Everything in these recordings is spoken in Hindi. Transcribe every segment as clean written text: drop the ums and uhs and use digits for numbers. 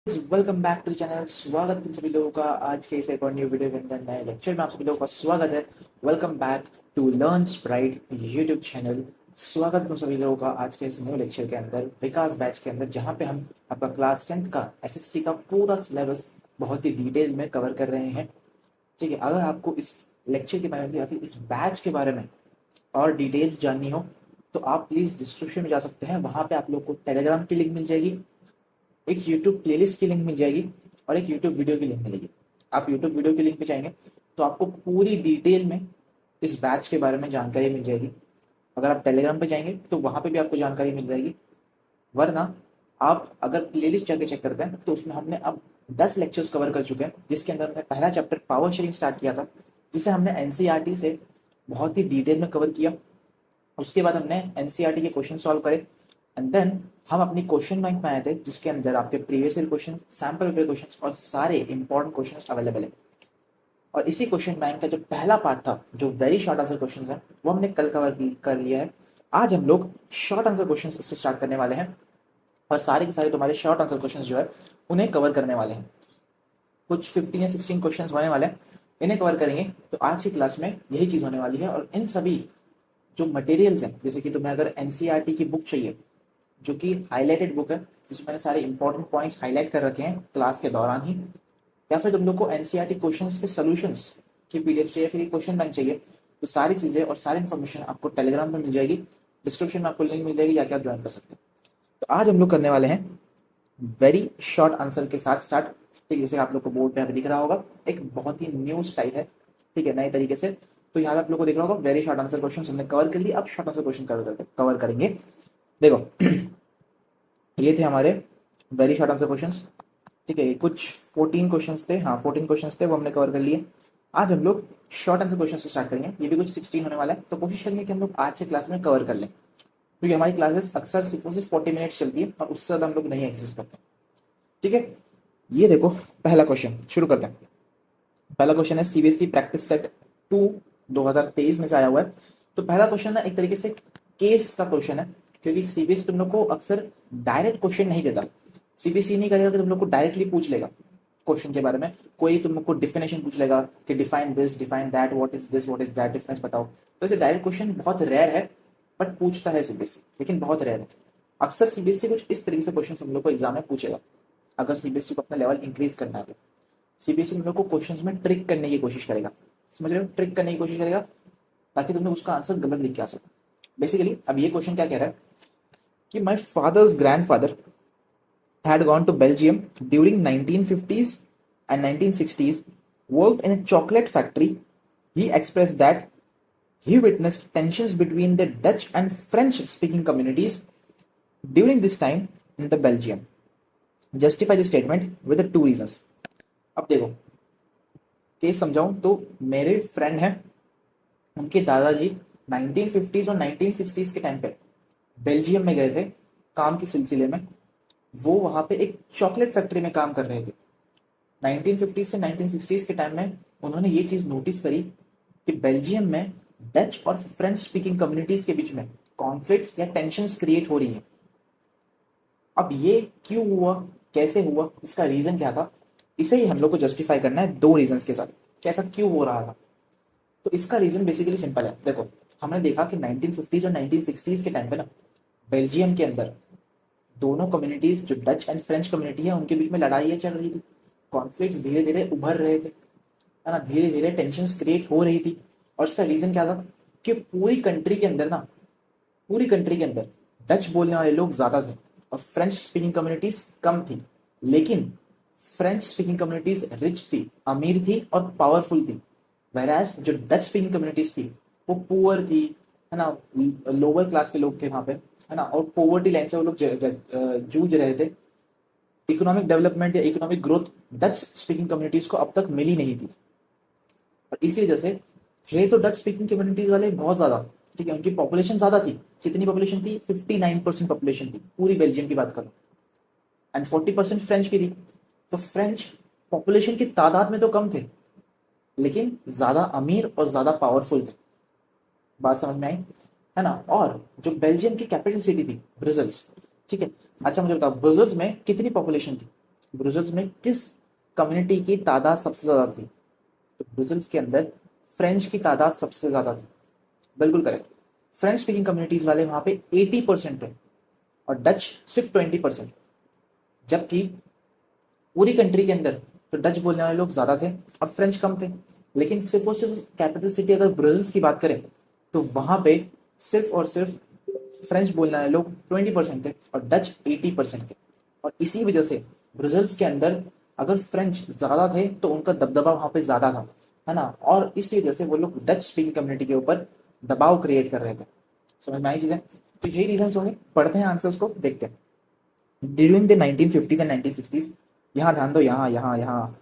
Welcome back to the channel. स्वागत तुम सभी लोगों का आज के इस एक और न्यू वीडियो के अंदर नए लेक्चर में। आप सभी लोगों का स्वागत है। Welcome back to learn sprite YouTube channel. स्वागत तुम सभी लोगों का आज के इस न्यू लेक्चर के अंदर, विकास बैच के अंदर, जहाँ पे हम आपका क्लास 10th का एसएसटी का पूरा सिलेबस बहुत ही डिटेल में कवर कर रहे हैं। ठीक है, अगर आपको इस लेक्चर के बारे में या फिर इस बैच के बारे में और डिटेल्स जाननी हो तो आप प्लीज़ डिस्क्रिप्शन में जा सकते हैं। वहाँ पे आप लोग को टेलीग्राम की लिंक मिल जाएगी, एक YouTube प्लेलिस्ट की लिंक मिल जाएगी और एक YouTube वीडियो की लिंक मिलेगी। आप YouTube वीडियो की लिंक पे जाएंगे तो आपको पूरी डिटेल में इस बैच के बारे में जानकारी मिल जाएगी। अगर आप टेलीग्राम पे जाएंगे तो वहाँ पे भी आपको जानकारी मिल जाएगी। वरना आप अगर प्लेलिस्ट जाके चेक करते हैं तो उसमें हमने अब 10 लेक्चर्स कवर कर चुके हैं, जिसके अंदर हमने पहला चैप्टर पावर शेयरिंग स्टार्ट किया था, जिसे हमने एनसीईआरटी से बहुत ही डिटेल में कवर किया। उसके बाद हमने एनसीईआरटी के क्वेश्चन सॉल्व करे एंड देन हम अपनी क्वेश्चन बैंक में आए थे, जिसके अंदर आपके previous year question, sample paper question और सारे इंपॉर्टेंट क्वेश्चन अवेलेबल है। और इसी क्वेश्चन बैंक का जो पहला पार्ट था, जो वेरी शॉर्ट आंसर क्वेश्चन है, वो हमने कल कवर कर लिया है। आज हम लोग शॉर्ट आंसर क्वेश्चन से स्टार्ट करने वाले हैं और सारे के सारे तुम्हारे शॉर्ट आंसर क्वेश्चन जो है उन्हें कवर करने वाले हैं। कुछ 15 या 16 क्वेश्चन होने वाले हैं, इन्हें कवर करेंगे। तो आज की क्लास में यही चीज होने वाली है। और इन सभी जो मटेरियल्स हैं, जैसे कि तुम्हें अगर एनसीईआरटी की बुक चाहिए, जो कि हाईलाइटेड बुक है, जिसमें मैंने सारे इंपॉर्टेंट पॉइंट्स हाईलाइट कर रखे हैं क्लास के दौरान ही, या फिर तुम लोग को एनसीईआरटी क्वेश्चंस के सॉल्यूशंस की पीडीएफ चाहिए, फिर क्वेश्चन बैंक चाहिए, तो सारी चीजें और सारी इन्फॉर्मेशन आपको टेलीग्राम में मिल जाएगी। डिस्क्रिप्शन में आपको लिंक मिल जाएगी, जाके आप ज्वाइन कर सकते हैं। तो आज हम लोग करने वाले हैं वेरी शॉर्ट आंसर के साथ स्टार्ट। ठीक है, जैसे आप लोग को बोर्ड पे अभी दिख रहा होगा, एक बहुत ही न्यू स्टाइल है, ठीक है, नए तरीके से। तो यहाँ पे आप लोग को दिख रहा होगा वेरी शॉर्ट आंसर क्वेश्चन हमने कवर कर लिए। अब शॉर्ट आंसर क्वेश्चन कवर करेंगे। देखो ये थे हमारे वेरी शॉर्ट आंसर क्वेश्चंस। ठीक है, कुछ 14 क्वेश्चंस थे, हाँ 14 क्वेश्चंस थे, वो हमने कवर कर लिए। आज हम लोग शॉर्ट आंसर क्वेश्चन से स्टार्ट करेंगे। ये भी कुछ 16 होने वाला है, तो कोशिश करेंगे कि हम लोग आज से क्लास में कवर कर लें, क्योंकि हमारी क्लासेस अक्सर सिर्फ 40 मिनट्स चलती है और उससे ज़्यादा हम लोग नहीं एग्जिस्ट करते। ठीक है, ये देखो पहला क्वेश्चन शुरू करते हैं। पहला क्वेश्चन है सीबीएसई प्रैक्टिस सेट 2 2023 में से आया हुआ है। तो पहला क्वेश्चन ना एक तरीके से केस का क्वेश्चन है, क्योंकि सीबीएसई तुम लोग को अक्सर डायरेक्ट क्वेश्चन नहीं देता। सीबीएसई नहीं करेगा कि तुम लोग को डायरेक्टली पूछ लेगा क्वेश्चन के बारे में। कोई तुम लोग को डिफिनेशन पूछ लेगा कि define this, define that, what is this, what is that, difference बताओ। तो ऐसे डायरेक्ट क्वेश्चन बहुत रेयर है, बट पूछता है सीबीएसई, लेकिन बहुत रेयर है। अक्सर सीबीएसई कुछ इस तरीके से क्वेश्चन तुम लोग को एग्जाम में पूछेगा। अगर सीबीएसई को अपना लेवल इंक्रीज करना है तो सीबीएसई तुम लोग को क्वेश्चंस में ट्रिक करने की कोशिश करेगा। समझ रहे हो, ट्रिक करने की कोशिश करेगा ताकि तुम लोग उसका आंसर गलत लिख के आ सको। बेसिकली अब ये क्वेश्चन क्या कह रहा है कि my father's grandfather had gone to Belgium during 1950s and 1960s, worked in a chocolate factory. He expressed that he witnessed tensions between the Dutch and French speaking communities during this time in the Belgium. Justify the statement with the two reasons. अब देखो केस समझाऊं तो मेरे फ्रेंड हैं, उनके दादाजी 1950s और 1960s के टाइम पे बेल्जियम में गए थे काम के सिलसिले में। वो वहां पे एक चॉकलेट फैक्ट्री में काम कर रहे थे। 1950 से 1960s के टाइम में उन्होंने ये चीज नोटिस करी कि बेल्जियम में डच और फ्रेंच स्पीकिंग कम्युनिटीज के बीच में कॉन्फ्लिक्ट्स या टेंशंस क्रिएट हो रही है। अब ये क्यों हुआ, कैसे हुआ, इसका रीजन क्या था, इसे ही हम लोग को जस्टिफाई करना है दो रीजंस के साथ, कैसा क्यों हो रहा था। तो इसका रीजन बेसिकली सिंपल है। देखो हमने देखा कि 1950s और 1960s के टाइम पे ना बेल्जियम के अंदर दोनों कम्युनिटीज, जो डच एंड फ्रेंच कम्युनिटी है, उनके बीच में लड़ाइयाँ चल रही थी। कॉन्फ्लिक्ट्स धीरे धीरे उभर रहे थे, है ना, धीरे धीरे टेंशंस क्रिएट हो रही थी। और इसका रीजन क्या था कि पूरी कंट्री के अंदर ना, पूरी कंट्री के अंदर डच बोलने वाले लोग ज्यादा थे और फ्रेंच स्पीकिंग कम्युनिटीज कम थी। लेकिन फ्रेंच स्पीकिंग कम्युनिटीज रिच थी, अमीर थी और पावरफुल थी। whereas जो डच स्पीकिंग कम्युनिटीज थी वो पुअर थी, है ना, लोअर क्लास के लोग थे वहां पे, है ना, और पोवर्टी लाइन से वो लोग जूझ रहे थे। इकोनॉमिक डेवलपमेंट या economic growth Dutch speaking communities को अब तक मिली नहीं थी। और इसी वजह से थे तो डच स्पीकिंग कम्युनिटीज वाले बहुत ज्यादा, ठीक है, उनकी पॉपुलेशन ज्यादा थी। कितनी पॉपुलेशन थी? 59% पॉपुलेशन थी पूरी बेल्जियम की बात करो, एंड 40% फ्रेंच की थी। तो फ्रेंच पॉपुलेशन की तादाद में तो कम थे, लेकिन ज्यादा अमीर और ज्यादा पावरफुल थे। बात समझ में आई, है ना। और जो बेल्जियम की कैपिटल सिटी थी ब्रुसेल्स, ठीक है। अच्छा मुझे बताओ ब्रुसेल्स में कितनी पॉपुलेशन थी? ब्रुसेल्स में किस कम्युनिटी की तादाद सबसे ज़्यादा थी? तो ब्रुसेल्स के अंदर फ्रेंच की तादाद सबसे ज़्यादा थी। बिल्कुल करेक्ट। फ्रेंच स्पीकिंग कम्युनिटीज़ वाले वहाँ पे 80% थे और डच सिर्फ 20%। जबकि पूरी कंट्री के अंदर तो डच बोलने वाले लोग ज़्यादा थे और फ्रेंच कम थे। लेकिन सिर्फ और सिर्फ कैपिटल सिटी अगर ब्रुसेल्स की बात करें तो वहाँ पे सिर्फ और सिर्फ फ्रेंच बोलने वाले लोग 20% थे और डच 80% थे। और इसी वजह से ब्रुसेल्स के अंदर अगर फ्रेंच ज़्यादा थे तो उनका दबदबा वहाँ पे ज़्यादा था, है ना। और इसी वजह से वो लोग डच स्पीकिंग कम्युनिटी के ऊपर दबाव क्रिएट कर रहे थे। समझ में आई चीज़ें? तो यही रीजन होंगे। पढ़ते हैं आंसर्स को, देखते हैं। During the 1950s and 1960s, यहाँ ध्यान दो, यहाँ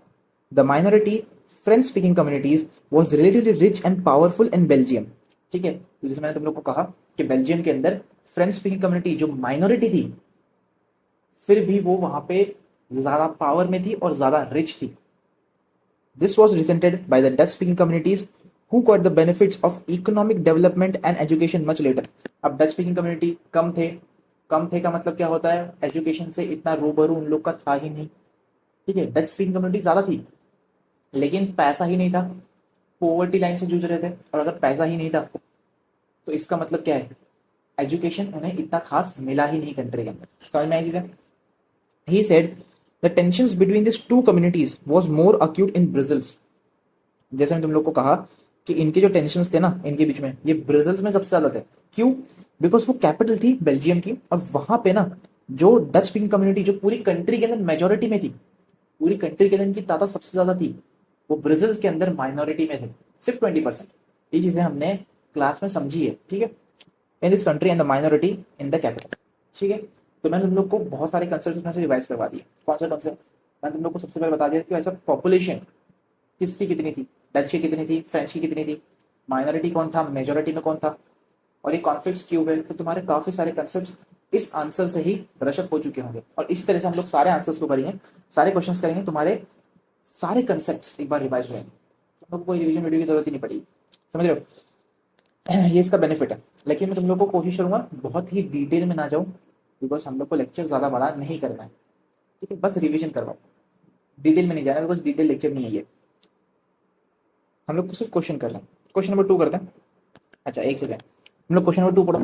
the minority French speaking communities was relatively rich and powerful in Belgium. ठीक है, तो जैसे मैंने तुम लोग को कहा कि बेल्जियम के अंदर फ्रेंच स्पीकिंग कम्युनिटी जो माइनॉरिटी थी, फिर भी वो वहां पे ज्यादा पावर में थी और ज्यादा रिच थी। This was resented by the Dutch speaking communities who got the benefits of economic development and education much later. अब डच स्पीकिंग कम्युनिटी कम थे का मतलब क्या होता है? एजुकेशन से इतना रूबरू उन लोग का था ही नहीं। ठीक है, डच स्पीकिंग कम्युनिटी ज्यादा थी लेकिन पैसा ही नहीं था, पॉवर्टी लाइन से जूझ रहे थे। और अगर पैसा ही नहीं था तो इसका मतलब क्या है? एजुकेशन उन्हें इतना खास मिला ही नहीं कंट्री के अंदर। समझ में आई चीजें? He said the tensions between this two communities was more acute in Brussels. जैसे मैंने तुम लोग को कहा कि इनके जो टेंशंस थे ना इनके बीच में, ये ब्राजील्स में सबसे ज्यादा थे। क्यों? बिकॉज वो कैपिटल थी बेल्जियम की और वहां पे ना जो डच स्पीकिंग कम्युनिटी जो पूरी कंट्री के अंदर मेजोरिटी में थी, पूरी कंट्री के अंदर इनकी तादाद सबसे ज्यादा थी, वो ब्राजील के अंदर माइनॉरिटी में थे, सिर्फ 20%। ये चीजें हमने क्लास में समझी है। ठीक है, in this country and the minority in the capital. ठीक है, तो मैंने तुम लोग को बहुत सारे कंसेप्ट में से रिवाइज करवा दिए। कौन सा कंसेप्ट? मैंने तुम लोग को सबसे पहले बता दिया कि ऐसा पॉपुलेशन किसकी कितनी थी, डच की कितनी थी, फ्रेंच की कितनी थी, माइनॉरिटी कौन था, मेजोरिटी में कौन था, और ये कॉन्फ्लिक्ट्स क्यों हुए। तो तुम्हारे काफी सारे कंसेप्ट इस आंसर से ही ब्रशअप हो चुके होंगे। और इस तरह से हम लोग सारे आंसर्स को करेंगे, सारे क्वेश्चंस करेंगे, तुम्हारे सारे कंसेप्ट एक बार रिवाइज हो जाएंगे। तुम लोग को कोई रिवीजन वीडियो की जरूरत ही नहीं पड़ेगी। समझ रहे हो? ये इसका बेनिफिट है। लेकिन मैं तुम लोग को कोशिश करूंगा बहुत ही डिटेल में ना जाऊं, बिकॉज हम लोग को लेक्चर ज्यादा बड़ा नहीं करना है। ठीक है, बस रिवीजन करवाओ, डिटेल में नहीं जाना, बिकॉज डिटेल लेक्चर नहीं है ये। हम लोग को सिर्फ क्वेश्चन कर रहे हैं। क्वेश्चन नंबर 2 करते हैं। अच्छा एक सेकेंड, हम लोग क्वेश्चन नंबर 2 पढ़ो।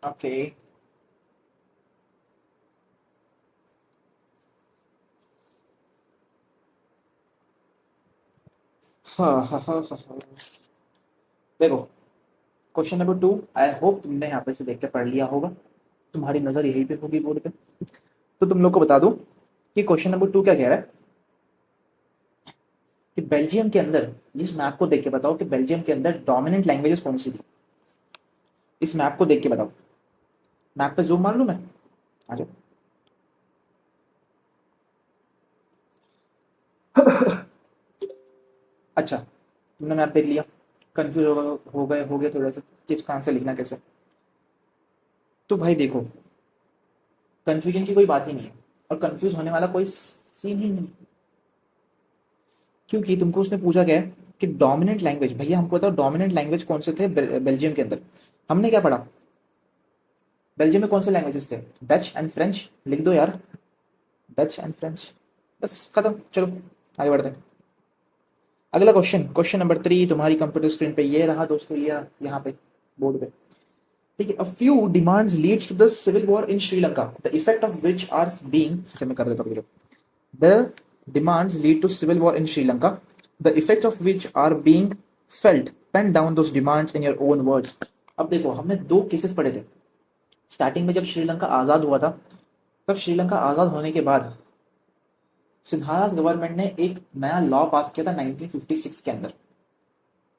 ओके, हाँ। देखो, क्वेश्चन नंबर 2, आई होप तुमने यहाँ पे से देख के पढ़ लिया होगा, तुम्हारी नजर यहीं पे होगी बोर्ड पे। तो तुम लोग को बता दूं कि क्वेश्चन नंबर 2 क्या कह रहा है कि बेल्जियम के अंदर, इस मैप को देख के बताओ कि बेल्जियम के अंदर डोमिनेंट लैंग्वेजेस कौन सी थी। इस मैप को देख के बताओ। मैप पे जूम मार लूं मैं? आ जाओ। अच्छा, तुमने मैप देख लिया, कंफ्यूज हो गए थोड़ा सा कि इसका आंसर लिखना कैसे। तो भाई देखो, कंफ्यूजन की कोई बात ही नहीं है और कंफ्यूज होने वाला कोई सीन ही नहीं, क्योंकि तुमको उसने पूछा क्या है कि डोमिनेंट लैंग्वेज। भैया हमको बताओ डोमिनेंट लैंग्वेज कौन से थे बेल्जियम के अंदर। हमने क्या पढ़ा? बेल्जियम में कौन से लैंग्वेजेस थे? Dutch and French. लिख दो यार, डच एंड फ्रेंच, बस खत्म। चलो आगे बढ़ते हैं। अगला क्वेश्चन, क्वेश्चन नंबर 3 तुम्हारी कंप्यूटर स्क्रीन पे ये रहा दोस्तों, ये यहाँ पे बोर्ड पे। ठीक है, a few demands leads to the civil war in Sri Lanka, the effect of which are being, मैं कर देता हूँ। The demands lead to civil war in Sri Lanka, the effect of which are being felt, pen down those demands in your own words. अब देखो, हमने 2 केसेस पढ़े थे। स्टार्टिंग में जब श्रीलंका आजाद हुआ था, तब श्रीलंका आजाद होने के बाद सिन्हालास गवर्नमेंट ने एक नया लॉ पास किया था 1956 के अंदर,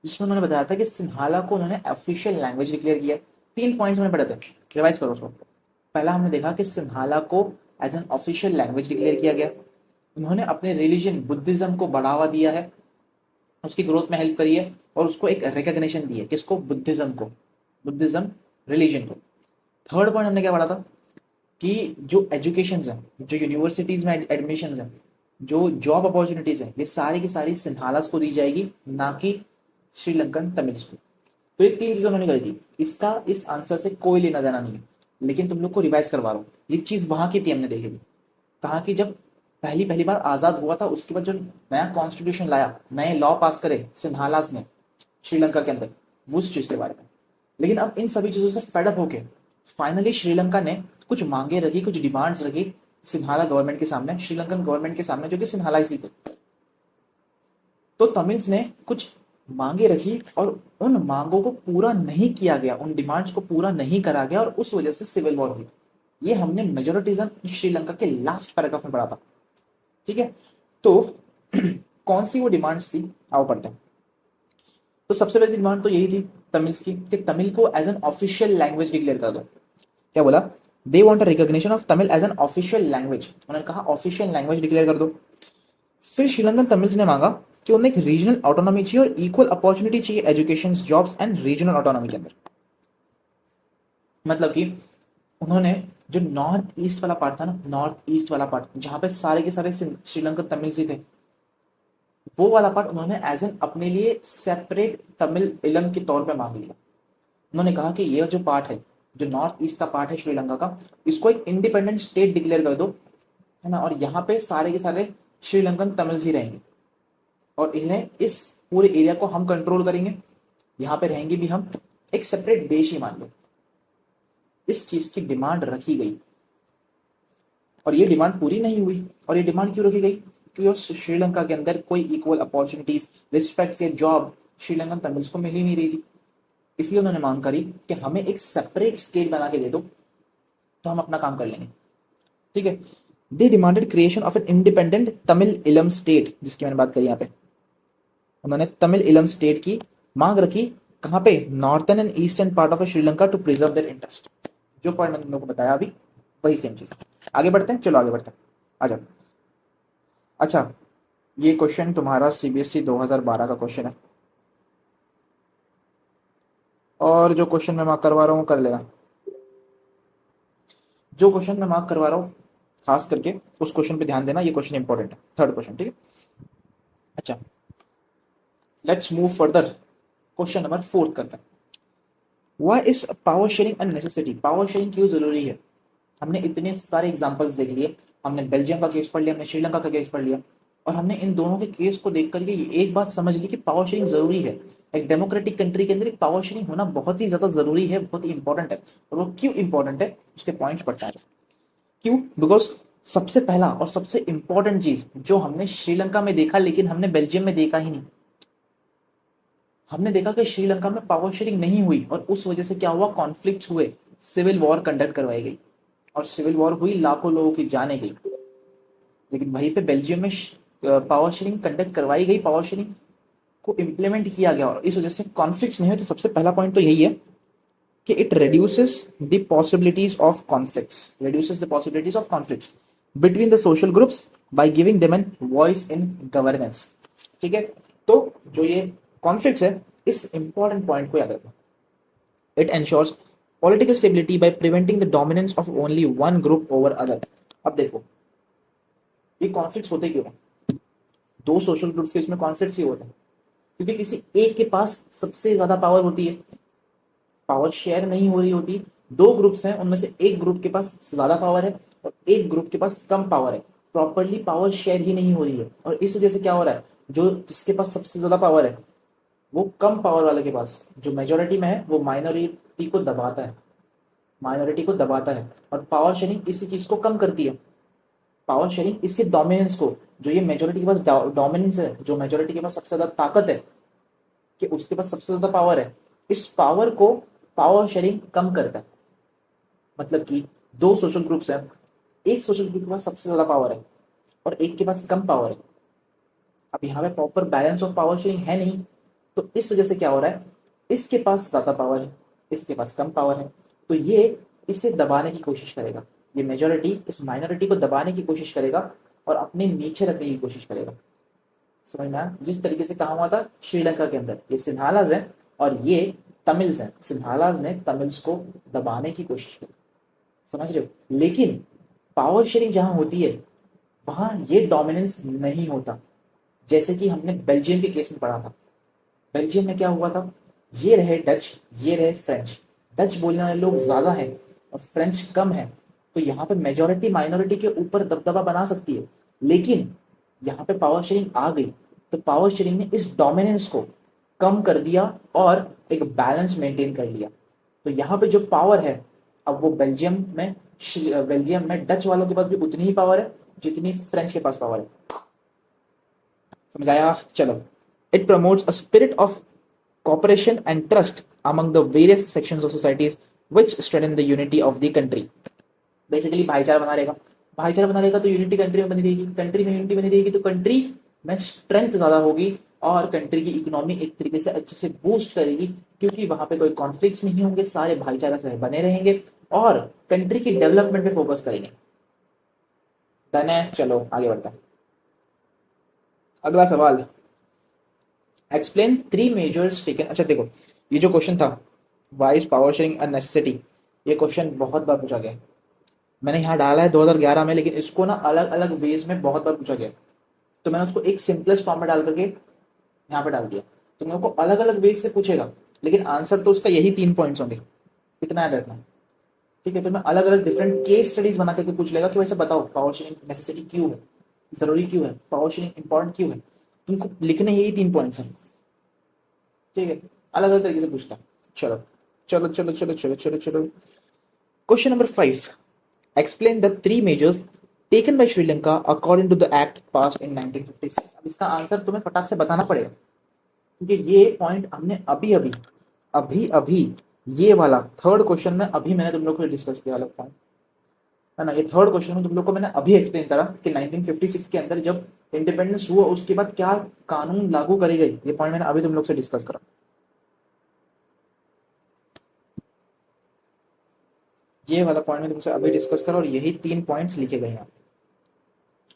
जिसमें उन्होंने बताया था कि सिन्हाला को उन्होंने ऑफिशियल लैंग्वेज डिक्लेयर किया। 3 पॉइंट्स में पढ़े थे, रिवाइज करो उसको। पहला हमने देखा कि सिन्हाला को as an official language declare किया गया। उन्होंने अपने रिलीजन बुद्धिज्म को बढ़ावा दिया है, उसकी ग्रोथ में हेल्प करी है और उसको एक रिकग्निशन दी है। किसको? बुद्धिज्म को, बुद्धिज्म रिलीजन को। थर्ड पॉइंट हमने क्या पढ़ा था कि जो एजुकेशन है, जो यूनिवर्सिटीज में एडमिशन है, जो जॉब अपॉर्चुनिटीज है, ये सारी की सारी सिन्हालास को दी जाएगी, ना कि श्रीलंकन तमिल्स को। तो ये 3 चीजें उन्होंने करी थी। इसका इस आंसर से कोई लेना देना नहीं है, लेकिन तुम लोग को रिवाइज करवा रहा हूँ। ये चीज वहां की थी, हमने देखी थी। कहा कि जब पहली पहली बार आजाद हुआ था, उसके बाद जो नया कॉन्स्टिट्यूशन लाया, नए लॉ पास करे सिन्हालास ने श्रीलंका के अंदर, वो उस चीज के बारे में। लेकिन अब इन सभी चीजों से फेडअप होके फाइनली श्रीलंका ने कुछ मांगे रखी, कुछ डिमांड्स रखी सिन्हाला गवर्नमेंट के सामने, श्रीलंकन गवर्नमेंट के सामने, जो कि सिन्हालाइसी थे। तो तमिल्स ने कुछ मांगे रखी और उन मांगों को पूरा नहीं किया गया, उन डिमांड्स को पूरा नहीं करा गया, और उस वजह से सिविल वॉर हुई। ये हमने मेजोरिटिज्म श्रीलंका के लास्ट पैराग्राफ में पढ़ा था। ठीक है, तो कौन सी वो डिमांड्स थी, आओ पढ़ते हैं। तो सबसे पहली डिमांड तो यही थी तमिल्स की कि तमिल को as an official language declare कर दो। क्या बोला? They want a recognition of Tamil as an official language. उन्होंने कहा ऑफिशियल लैंग्वेज डिक्लेयर कर दो। फिर श्रीलंकन तमिल्स ने मांगा कि उन्हें एक रीजनल ऑटोनॉमी चाहिए और इक्वल अपॉर्चुनिटी चाहिए education, jobs and regional autonomy के अंदर। मतलब कि उन्होंने जो नॉर्थ ईस्ट वाला पार्ट था ना, नॉर्थ ईस्ट वाला पार्ट जहां पे सारे के सारे श्रीलंकन तमिल्स ही थे, वो वाला पार्ट उन्होंने एज एन अपने लिए सेपरेट तमिल इलम के तौर पे मांग लिया। उन्होंने कहा कि ये जो पार्ट है, जो नॉर्थ ईस्ट का पार्ट है श्रीलंका का, इसको एक इंडिपेंडेंट स्टेट डिक्लेयर कर दो, है ना, और यहाँ पे सारे के सारे श्रीलंकन तमिल्स ही रहेंगे और इन्हें इस पूरे एरिया को हम कंट्रोल करेंगे, यहाँ पे रहेंगे भी हम, एक सेपरेट देश ही मान लो। इस चीज की डिमांड रखी गई और ये डिमांड पूरी नहीं हुई। और ये डिमांड क्यों रखी गई? क्योंकि श्रीलंका के अंदर कोई इक्वल अपॉर्चुनिटीज, रिस्पेक्ट या जॉब श्रीलंकन तमिल्स को मिल ही नहीं रही थी। इसलिए उन्होंने मांग करी कि हमें एक सेपरेट स्टेट बना के दे दो, तो हम अपना काम कर लेंगे। ठीक है, they demanded creation of an independent Tamil इलम स्टेट, जिसकी मैंने बात करी यहाँ पे। उन्होंने तमिल इलम स्टेट की मांग रखी। कहाँ पे? Northern and eastern part of Sri Lanka to preserve their interest. जो पॉइंट मैंने तुम लोगों को बताया अभी, वही सेम चीज। आगे बढ़ते हैं, चलो आगे बढ़ते हैं, आ जाओ। अच्छा, ये क्वेश्चन तुम्हारा सीबीएसई 2012 का क्वेश्चन है, और जो क्वेश्चन मैं मार्क करवा रहा हूँ कर लेना। जो क्वेश्चन मैं मार्क करवा रहा हूँ खास करके उस क्वेश्चन पे ध्यान देना, ये क्वेश्चन इंपॉर्टेंट है, थर्ड क्वेश्चन। ठीक है, अच्छा let's move further. Question number 4 करते हैं। Why is power sharing a necessity? Power sharing क्यों जरूरी है? हमने इतने सारे एग्जांपल्स देख लिए, हमने बेल्जियम का केस पढ़ लिया, हमने श्रीलंका का केस पढ़ लिया, और हमने इन दोनों के केस को देख करके एक बात समझ ली कि पावर शेयरिंग जरूरी है। एक डेमोक्रेटिक कंट्री के अंदर एक पावर शेयरिंग होना बहुत ही ज्यादा जरूरी है, बहुत ही इंपॉर्टेंट है। और वो क्यों इंपॉर्टेंट है उसके पॉइंट्स पढ़ते हैं। क्यों? बिकॉज सबसे पहला और सबसे इंपॉर्टेंट चीज जो हमने श्रीलंका में देखा लेकिन हमने बेल्जियम में देखा ही नहीं, हमने देखा कि श्रीलंका में पावर शेयरिंग नहीं हुई और उस वजह से क्या हुआ, कॉन्फ्लिक्ट हुए, सिविल वॉर कंडक्ट करवाई गई और सिविल वॉर हुई, लाखों लोगों की जाने गई। लेकिन वहीं पे बेल्जियम में पावर शेयरिंग कंडक्ट करवाई गई, पावर शेयरिंग को इम्प्लीमेंट किया गया और इस वजह से कॉन्फ्लिक्ट नहीं हुए। तो सबसे पहला पॉइंट तो यही है कि it reduces the possibilities of conflicts, reduces the possibilities of conflicts between the social groups by giving them an voice in governance। ठीक है, तो जो ये कॉन्फ्लिक्ट्स है, इस इंपॉर्टेंट पॉइंट को याद रखना। It ensures political stability by preventing the dominance of only one group over other। अब देखो ये कॉन्फ्लिक्ट्स होते क्यों हैं? दो सोशल ग्रुप्स के इसमें कॉन्फ्लिक्ट्स ही होते हैं क्योंकि किसी एक के पास सबसे ज्यादा पावर होती है, पावर शेयर नहीं हो रही होती। दो ग्रुप्स हैं, उनमें से एक ग्रुप के पास ज्यादा पावर है और एक ग्रुप के पास कम पावर है, प्रॉपरली पावर शेयर ही नहीं हो रही है। और इस वजह से क्या हो रहा है, जो जिसके पास सबसे ज्यादा पावर है वो कम पावर वाले के पास, जो मेजोरिटी में है, वो माइनॉरिटी को दबाता है, माइनॉरिटी को दबाता है। और पावर शेयरिंग इसी चीज को कम करती है। पावर शेयरिंग इसी डोमिनेंस को, जो ये मेजोरिटी के पास डोमिनेंस है, जो मेजोरिटी के पास सबसे ज्यादा ताकत है कि उसके पास सबसे ज्यादा पावर है, इस पावर को पावर शेयरिंग कम करता है। मतलब कि दो सोशल ग्रुप्स हैं, एक सोशल ग्रुप के पास सबसे ज्यादा पावर है और एक के पास कम पावर है। अब यहाँ पे proper balance of power sharing है नहीं, तो इस वजह से क्या हो रहा है, इसके पास ज्यादा पावर है, इसके पास कम पावर है, तो ये इसे दबाने की कोशिश करेगा। ये मेजोरिटी इस माइनॉरिटी को दबाने की कोशिश करेगा और अपने नीचे रखने की कोशिश करेगा। समझ में आया? जिस तरीके से कहा हुआ था श्रीलंका के अंदर, ये सिन्हालाज है और ये तमिल्स हैं, सिन्हालाज ने तमिल्स को दबाने की कोशिश की। समझ रहे हो? लेकिन पावर शेयरिंग जहां होती है वहां ये डोमिनेंस नहीं होता। जैसे कि हमने बेल्जियम के केस में पढ़ा था। बेल्जियम में क्या हुआ था, ये रहे डच, ये रहे फ्रेंच। डच बोलने वाले लोग ज़्यादा हैं और फ्रेंच कम है, तो यहाँ पे मेजोरिटी माइनॉरिटी के ऊपर दबदबा बना सकती है। लेकिन यहाँ पे पावर शेयरिंग आ गई, तो पावर शेयरिंग ने इस डोमिनेंस को कम कर दिया और एक बैलेंस मेंटेन कर लिया। तो यहाँ पे जो पावर है, अब वो बेल्जियम में डच वालों के पास भी उतनी ही पावर है जितनी फ्रेंच के पास पावर है। समझ आया? चलो। It promotes a spirit of cooperation and trust among the various sections of societies which strengthen the unity of the country. Basically भाईचारा बना रहेगा, भाईचारा बना रहेगा तो यूनिटी कंट्री में बनी रहेगी, कंट्री में यूनिटी बनी रहेगी तो कंट्री में स्ट्रेंथ ज्यादा होगी और कंट्री की इकोनॉमी एक तरीके से अच्छे से बूस्ट करेगी, क्योंकि वहां पे कोई कॉन्फ्लिक्ट्स नहीं होंगे, सारे भाईचारा से बने रहेंगे और कंट्री की डेवलपमेंट पे फोकस करेंगे। डन है? चलो आगे बढ़ते हैं। अगला सवाल, एक्सप्लेन 3 मेजर्स टेकन। अच्छा देखो, ये जो क्वेश्चन था, why is power sharing a necessity, ये क्वेश्चन बहुत बार पूछा गया। मैंने यहाँ डाला है 2011 में, लेकिन इसको ना अलग अलग वेज में बहुत बार पूछा गया, तो मैंने उसको एक सिंपलेस्ट फॉर्म में डाल करके यहाँ पे डाल दिया। तुम लोगों को अलग अलग वेज से पूछेगा, लेकिन आंसर तो उसका यही 3 पॉइंट्स होंगे, इतना याद रखना। ठीक है, तो मैं अलग अलग डिफरेंट केस स्टडीज बना करके पूछ लेगा कि वैसे बताओ पावर शेयरिंग नेसेसिटी क्यों है, जरूरी क्यों है, पावर शेयरिंग इंपॉर्टेंट क्यों है। तुमको लिखने यही 3 पॉइंट्स हैं। ठीक है, अलग अलग तरीके से पूछता। चलो चलो चलो चलो चलो चलो चलो। Question number 5, explain the 3 measures taken by Sri Lanka according to the act passed in 1956। अब इसका आंसर तुम्हें फटाक से बताना पड़ेगा, क्योंकि ये पॉइंट हमने अभी अभी अभी अभी ये वाला थर्ड क्वेश्चन में अभी मैंने तुम लोग को डिस्कस किया वाला पॉइंट है ना। ये थर्ड क्वेश्चन में तुम लोग को मैंने अभी एक्सप्लेन करा कि 1956 के अंदर जब इंडिपेंडेंस हुआ उसके बाद क्या कानून लागू करे गए, ये पॉइंट मैंने अभी तुम लोग से डिस्कस करा। ये वाला पॉइंट में तुमसे अभी डिस्कस करा और यही 3 पॉइंट्स लिखे गए हैं,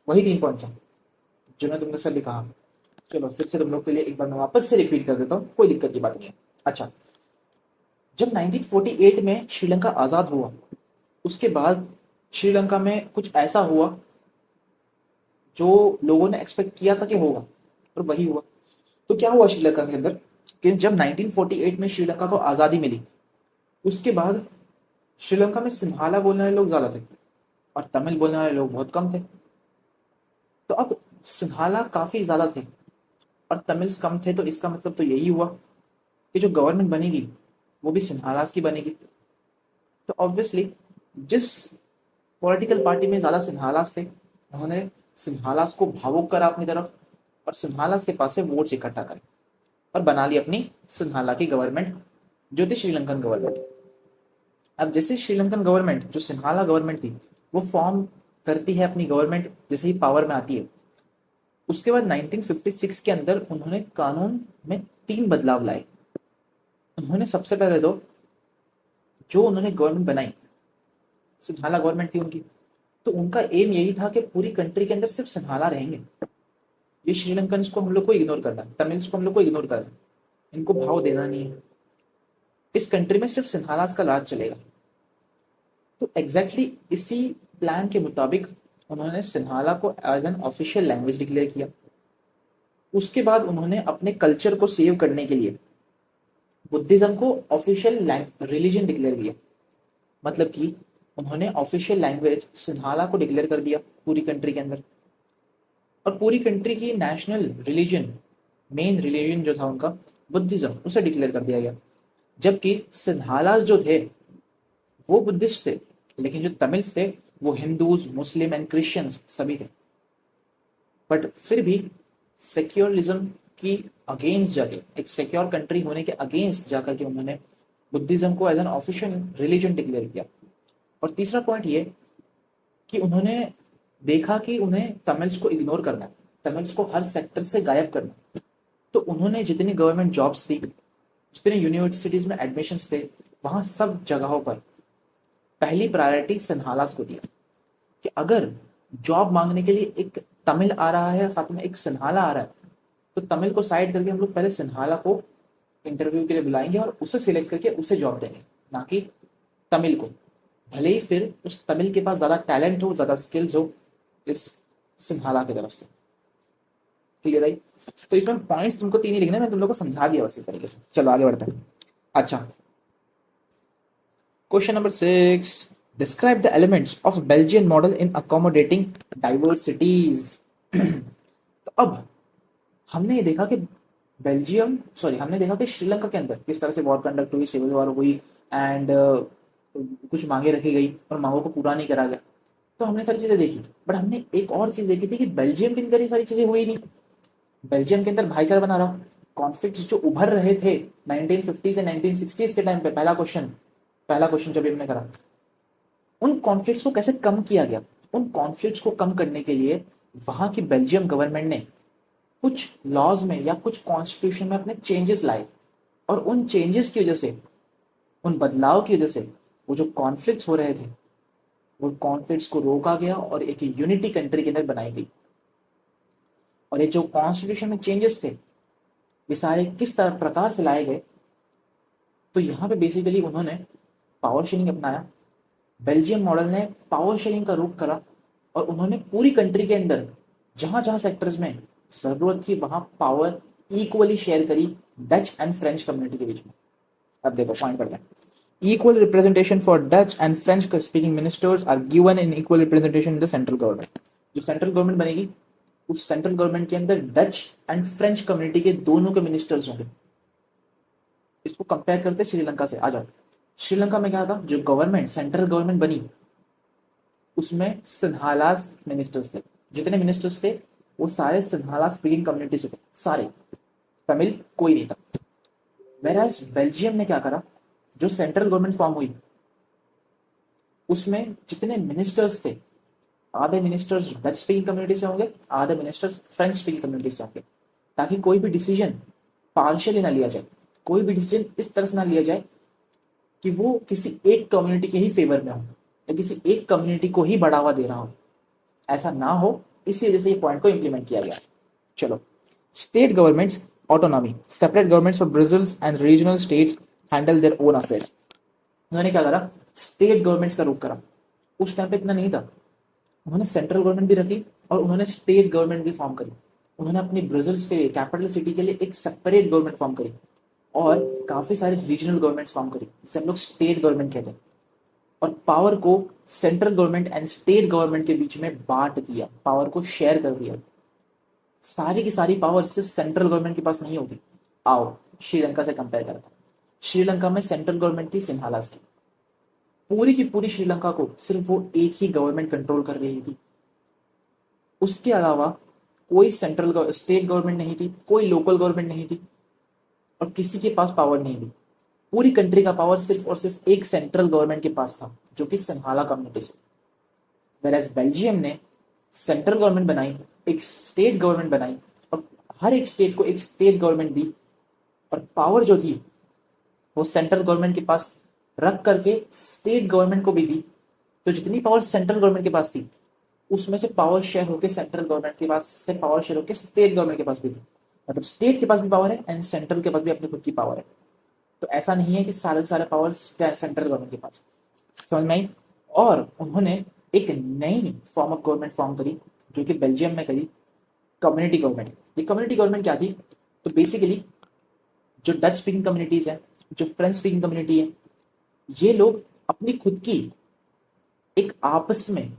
वही 3 पॉइंट्स हैं जो मैं तुमने से लिखा। चलो फिर से तुम लोग के लिए एक बार मैं वापस से रिपीट कर देता हूँ, कोई दिक्कत की बात नहीं है। अच्छा, जब 1948 में श्रीलंका आजाद हुआ, उसके बाद श्रीलंका में कुछ ऐसा हुआ जो लोगों ने एक्सपेक्ट किया था कि होगा, और वही हुआ। तो क्या हुआ श्रीलंका के अंदर कि जब 1948 में श्रीलंका को आजादी मिली, उसके बाद श्रीलंका में सिंहाला बोलने वाले लोग ज्यादा थे और तमिल बोलने वाले लोग बहुत कम थे। तो अब सिंहाला काफी ज्यादा थे और तमिल्स कम थे, तो इसका मतलब तो यही हुआ कि जो गवर्नमेंट बनेगी वो भी सिंहालास की बनेगी। तो ऑब्वियसली जिस पॉलिटिकल पार्टी में ज्यादा सिंहालास थे, उन्होंने सिंहालास को भावुक करा अपनी तरफ और सिंहालास के पास से वोट्स इकट्ठा करे और बना ली अपनी सिंहाला की गवर्नमेंट, जो थी श्रीलंकन गवर्नमेंट। अब जैसे श्रीलंकन गवर्नमेंट जो सिंहाला गवर्नमेंट थी वो फॉर्म करती है अपनी गवर्नमेंट, जैसे ही पावर में आती है, उसके बाद 1956 के अंदर उन्होंने कानून में 3 बदलाव लाए। उन्होंने सबसे पहले तो जो उन्होंने गवर्नमेंट बनाई, सिंहाला गवर्नमेंट थी उनकी, तो उनका एम यही था कि पूरी कंट्री के अंदर सिर्फ सिंहाला रहेंगे। ये श्रीलंकन को हम लोग को इग्नोर करना है, तमिल्स को हम लोग को इग्नोर करना है, इनको भाव देना नहीं है, इस कंट्री में सिर्फ सिंहालास का राज चलेगा। तो एग्जैक्टली इसी प्लान के मुताबिक उन्होंने सिंहाला को as an official language declare किया। उसके बाद उन्होंने अपने कल्चर को सेव करने के लिए बुद्धिज्म को ऑफिशियल रिलीजन डिक्लेयर किया। मतलब कि उन्होंने ऑफिशियल लैंग्वेज सिंहाला को डिक्लेयर कर दिया पूरी कंट्री के अंदर, और पूरी कंट्री की नेशनल रिलीजन, मेन रिलीजन जो था उनका बुद्धिज्म, उसे डिक्लेयर कर दिया गया। जबकि सिंहालास जो थे वो बुद्धिस्ट थे, लेकिन जो तमिल्स थे वो हिंदूज, मुस्लिम एंड क्रिश्चियंस सभी थे। बट फिर भी सेक्युलरिज्म की अगेंस्ट जाके, एक सिक्योर कंट्री होने के अगेंस्ट जाकर के उन्होंने बुद्धिज्म को as an official religion declare किया। और तीसरा पॉइंट ये कि उन्होंने देखा कि उन्हें तमिल्स को इग्नोर करना है, तमिल्स को हर सेक्टर से गायब करना है। तो उन्होंने जितनी गवर्नमेंट जॉब्स थी, जितने यूनिवर्सिटीज में एडमिशन्स थे, वहां सब जगहों पर पहली प्रायोरिटी सिंहालास को दिया कि अगर जॉब मांगने के लिए एक तमिल आ रहा है, साथ में एक सिंहाला आ रहा है, तो तमिल को साइड करके हम लोग पहले सिंहाला को इंटरव्यू के लिए बुलाएंगे और उसे सिलेक्ट करके उसे जॉब देंगे, ना कि तमिल को। भले ही फिर उस तमिल के पास ज्यादा टैलेंट हो, ज्यादा स्किल्स हो इस सिंहाला की तरफ से। Clear I? तो इसमें पॉइंट्स तुमको 3 ही लिखने, मैं तुम लोग को समझा दिया उसी तरीके से। चलो आगे बढ़ते हैं। अच्छा, question number 6, describe the elements of Belgian model in accommodating diversities. तो अब हमने ये देखा कि हमने देखा कि श्रीलंका के अंदर किस तरह से वॉर कंडक्ट हुई, सिविल वॉर हुई, एंड कुछ मांगे रखी गई और मांगों को पूरा नहीं करा गया। तो हमने सारी चीजें देखी, बट हमने एक और चीज देखी थी कि बेल्जियम के अंदर ये सारी चीजें हुई नहीं। बेल्जियम के अंदर भाईचारा बना रहा। कॉन्फ्लिक्ट्स जो उभर रहे थे 1950 से 1960 के टाइम पे, पहला क्वेश्चन जो भी हमने करा, उन कॉन्फ्लिक्ट्स को कैसे कम किया गया। उन कॉन्फ्लिक्ट्स को कम करने के लिए वहां की बेल्जियम गवर्नमेंट ने कुछ लॉज में या कुछ कॉन्स्टिट्यूशन में अपने चेंजेस लाए, और उन चेंजेस की वजह से, उन बदलाव की वजह से वो जो कॉन्फ्लिक्ट्स हो रहे थे, वो कॉन्फ्लिक्ट्स को रोका गया और एक यूनिटी कंट्री के अंदर बनाई गई। और ये जो कॉन्स्टिट्यूशन में चेंजेस थे, ये सारे किस तरह प्रकार से लाए गए। तो यहाँ पे बेसिकली उन्होंने पावर शेयरिंग अपनाया। बेल्जियम मॉडल ने पावर शेयरिंग का रुख करा, और उन्होंने पूरी कंट्री के अंदर जहां जहां सेक्टर्स में जरूरत थी वहां पावर इक्वली शेयर करी डच एंड फ्रेंच कम्युनिटी के बीच में। अब देखो पॉइंट करते हैं। Equal representation for Dutch and French speaking ministers are given in equal representation in the central government. जो सेंट्रल गवर्नमेंट बनेगी, उस सेंट्रल गवर्नमेंट के अंदर डच एंड फ्रेंच कम्युनिटी के दोनों के मिनिस्टर्स होंगे। इसको कंपेयर करते श्रीलंका से। आ जाओ, श्रीलंका में क्या था, जो गवर्नमेंट सेंट्रल गवर्नमेंट बनी उसमें सिन्हालास मिनिस्टर्स थे। जितने मिनिस्टर्स थे वो सारे सिन्हाला स्पीकिंग कम्युनिटी से थे, सारे, तमिल कोई नहीं था। वेराज बेल्जियम ने क्या करा, जो सेंट्रल गवर्नमेंट फॉर्म हुई उसमें जितने मिनिस्टर्स थे, आधे मिनिस्टर्स डच स्पीकिंग कम्युनिटी से होंगे, आधे मिनिस्टर्स फ्रेंच स्पीकिंग कम्युनिटी से होंगे, ताकि कोई भी डिसीजन पार्शियली ना लिया जाए। कोई भी डिसीजन इस तरह से ना लिया जाए कि वो किसी एक कम्युनिटी के ही फेवर में हो या किसी एक कम्युनिटी को ही बढ़ावा दे रहा हो। ऐसा ना हो, इसी वजह से ये पॉइंट को इंप्लीमेंट किया गया। चलो, state governments autonomy, separate governments for Brussels and regional states handle their own affairs. उन्होंने क्या करा, स्टेट गवर्नमेंट्स का रुख करा। उस टाइम पे इतना नहीं था, उन्होंने सेंट्रल गवर्नमेंट भी रखी और उन्होंने स्टेट गवर्नमेंट भी फॉर्म करी। उन्होंने अपनी ब्राजील्स के लिए, कैपिटल सिटी के लिए एक सेपरेट गवर्नमेंट फॉर्म करी, और काफी सारे रीजनल गवर्नमेंट्स फॉर्म करी, जिसे हम लोग स्टेट गवर्नमेंट कहते हैं। और पावर को central government and state government के बीच में बांट दिया, पावर को शेयर कर दिया। सारी की सारी पावर सिर्फ सेंट्रल गवर्नमेंट के पास नहीं होती। आओ श्रीलंका से कंपेयर करते हैं। श्रीलंका में सेंट्रल गवर्नमेंट थी सिन्हालास की। पूरी की पूरी श्रीलंका को सिर्फ वो एक ही गवर्नमेंट कंट्रोल कर रही थी। उसके अलावा कोई सेंट्रल स्टेट गवर्नमेंट नहीं थी, कोई लोकल गवर्नमेंट नहीं थी, और किसी के पास पावर नहीं थी। पूरी कंट्री का पावर सिर्फ और सिर्फ एक सेंट्रल गवर्नमेंट के पास था, जो कि सिन्हाला कम्युनिटी से। वेराज बेल्जियम ने सेंट्रल गवर्नमेंट बनाई, एक स्टेट गवर्नमेंट बनाई, और हर एक स्टेट को एक स्टेट गवर्नमेंट दी, और पावर जो थी वो सेंट्रल गवर्नमेंट के पास रख करके स्टेट गवर्नमेंट को भी दी। तो जितनी पावर सेंट्रल गवर्नमेंट के पास थी, उसमें से पावर शेयर होकर सेंट्रल गवर्नमेंट के पास से पावर शेयर होकर स्टेट गवर्नमेंट के पास भी थी। मतलब स्टेट के पास भी पावर है एंड सेंट्रल के पास भी अपनी खुद की पावर है। तो ऐसा नहीं है कि सारे पावर सेंट्रल गवर्नमेंट के पास। समझ में आई। और उन्होंने एक नई फॉर्म ऑफ गवर्नमेंट फॉर्म करी, जो कि बेल्जियम में करी, कम्युनिटी गवर्नमेंट। ये कम्युनिटी गवर्नमेंट क्या थी, तो बेसिकली जो डच स्पीकिंग कम्युनिटीज है, जो फ्रेंच स्पीकिंग कम्युनिटी है, ये लोग अपनी खुद की एक आपस में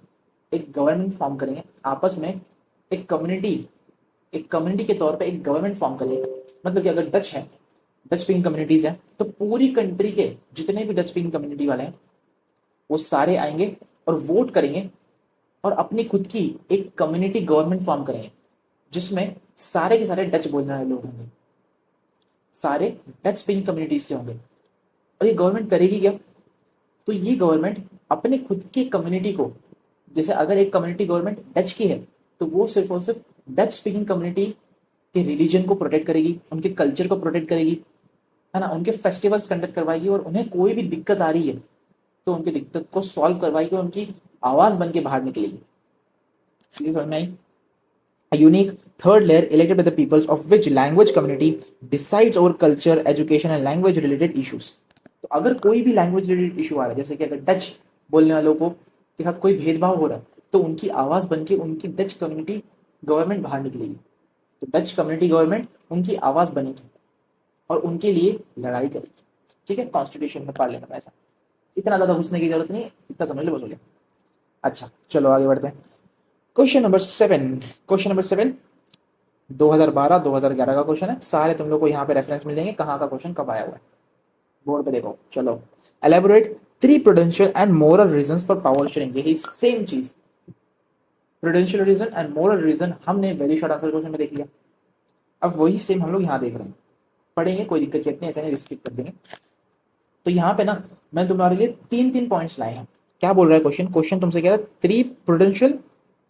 एक गवर्नमेंट फॉर्म करेंगे। आपस में एक कम्युनिटी के तौर पे एक गवर्नमेंट फॉर्म करेंगे। मतलब कि अगर डच स्पीकिंग कम्युनिटीज है, तो पूरी कंट्री के जितने भी डच स्पीकिंग कम्युनिटी वाले हैं वो सारे आएंगे और वोट करेंगे, और अपनी खुद की एक कम्युनिटी गवर्नमेंट फॉर्म करेंगे, जिसमें सारे के सारे डच बोलने वाले लोग होंगे, सारे डच स्पीकिंग कम्युनिटीज से होंगे। और ये गवर्नमेंट करेगी क्या, तो ये गवर्नमेंट अपने खुद की कम्युनिटी को, जैसे अगर एक कम्युनिटी गवर्नमेंट डच की है, तो वो सिर्फ और सिर्फ डच स्पीकिंग कम्युनिटी के रिलीजन को प्रोटेक्ट करेगी, उनके कल्चर को प्रोटेक्ट करेगी, है ना, उनके फेस्टिवल्स कंडक्ट करवाएगी, और उन्हें कोई भी दिक्कत आ रही है तो उनकी दिक्कत को सॉल्व करवाएगी, उनकी आवाज बन के बाहर निकलेगी। समझ में आई। A unique third layer elected by the peoples of which language community decides over culture, education and language related issues। तो अगर कोई भी लैंग्वेज रिलेटेड इशू आ रहा है, जैसे कि अगर डच बोलने वालों को के साथ कोई भेदभाव हो रहा है, तो उनकी आवाज बन के उनकी डच कम्युनिटी गवर्नमेंट बाहर निकलेगी। तो डच कम्युनिटी गवर्नमेंट उनकी आवाज बनेगी और उनके लिए लड़ाई करेगी। ठीक है, कॉन्स्टिट्यूशन में पार्लियामेंट में ऐसा, इतना ज्यादा घुसने की जरूरत नहीं है, इतना समझ लो बस हो गया। अच्छा चलो आगे बढ़ते हैं। क्वेश्चन नंबर 7, क्वेश्चन नंबर 7 2012 2011 का क्वेश्चन है। सारे तुम लोग को यहाँ पे रेफरेंस मिल जाएंगे कहाँ का क्वेश्चन कब आया हुआ है, बोर्ड पे देखो। चलो, elaborate 3 prudential and moral reasons for power sharing. यही सेम चीज, prudential reason and moral reason हमने वेरी शॉर्ट आंसर क्वेश्चन में देख लिया। अब वही सेम हम लोग यहाँ देख रहे हैं, पढ़ेंगे कोई दिक्कत नहीं, ऐसा नहीं रिस्ट्रिक्ट कर देंगे। तो यहाँ पे ना मैं तुम्हारे लिए 3 पॉइंट्स लाए हैं। क्या बोल रहा है क्वेश्चन, क्वेश्चन तुमसे कह रहा है 3 प्रूडेंशियल